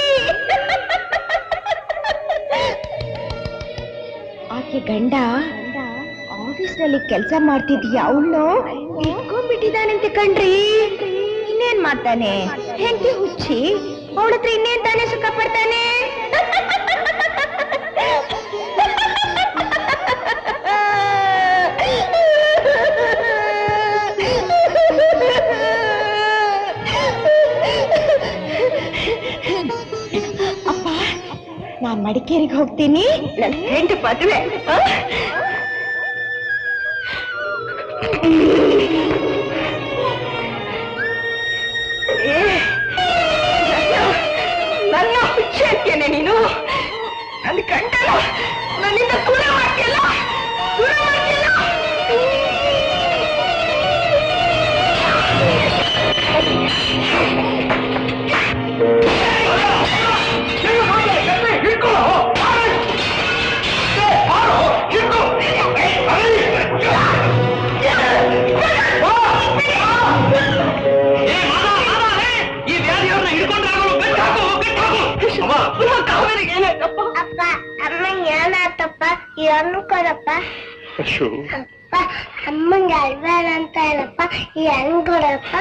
Speaker 2: ಆಕೆ ಗಂಡ ಆಫೀಸ್ನಲ್ಲಿ ಕೆಲಸ ಮಾಡ್ತಿದ್ಯ ಅವಳು ಇಟ್ಕೊಂಡ್ಬಿಟ್ಟಿದ್ದಾನಂತೆ ಕಣ್ರಿ. ಇನ್ನೇನ್ ಮಾಡ್ತಾನೆ, ಹೆಂಡತಿ ಹುಚ್ಚಿ, ಅವಳ ಹತ್ರ ಇನ್ನೇನ್ ತಾನೇ ಸುಖ ಪಡ್ತಾನೆ. ಅಪ್ಪ, ನಾನ್ ಮಡಿಕೇರಿಗೆ ಹೋಗ್ತೀನಿ.
Speaker 5: ನನ್ನ ಫ್ರೆಂಡ್ ಮದುವೆ. ನನ್ನ ಹುಚ್ಚೆ ಅಂತೇನೆ ನೀನು. ನನ್ನ ಕಂಡಲ್ಲ, ನನ್ನಿಂದ ದೂರ ಮಾಡ್ತಿಲ್ಲ, ದೂರ ಮಾಡ್ತಿಲ್ಲ.
Speaker 2: ಅಪ್ಪ, ಅಮ್ಮಂಗೆ ಏನಾಯ್ತಪ್ಪ? ಈ ಹಣ್ಣು ಕೊಡಪ್ಪ. ಅಪ್ಪ, ಅಮ್ಮಂಗೆ ಅಳ್ಬೇಡ ಅಂತ ಹೇಳಪ್ಪ. ಈ ಹಣ್ಣು ಕೊಡಪ್ಪ.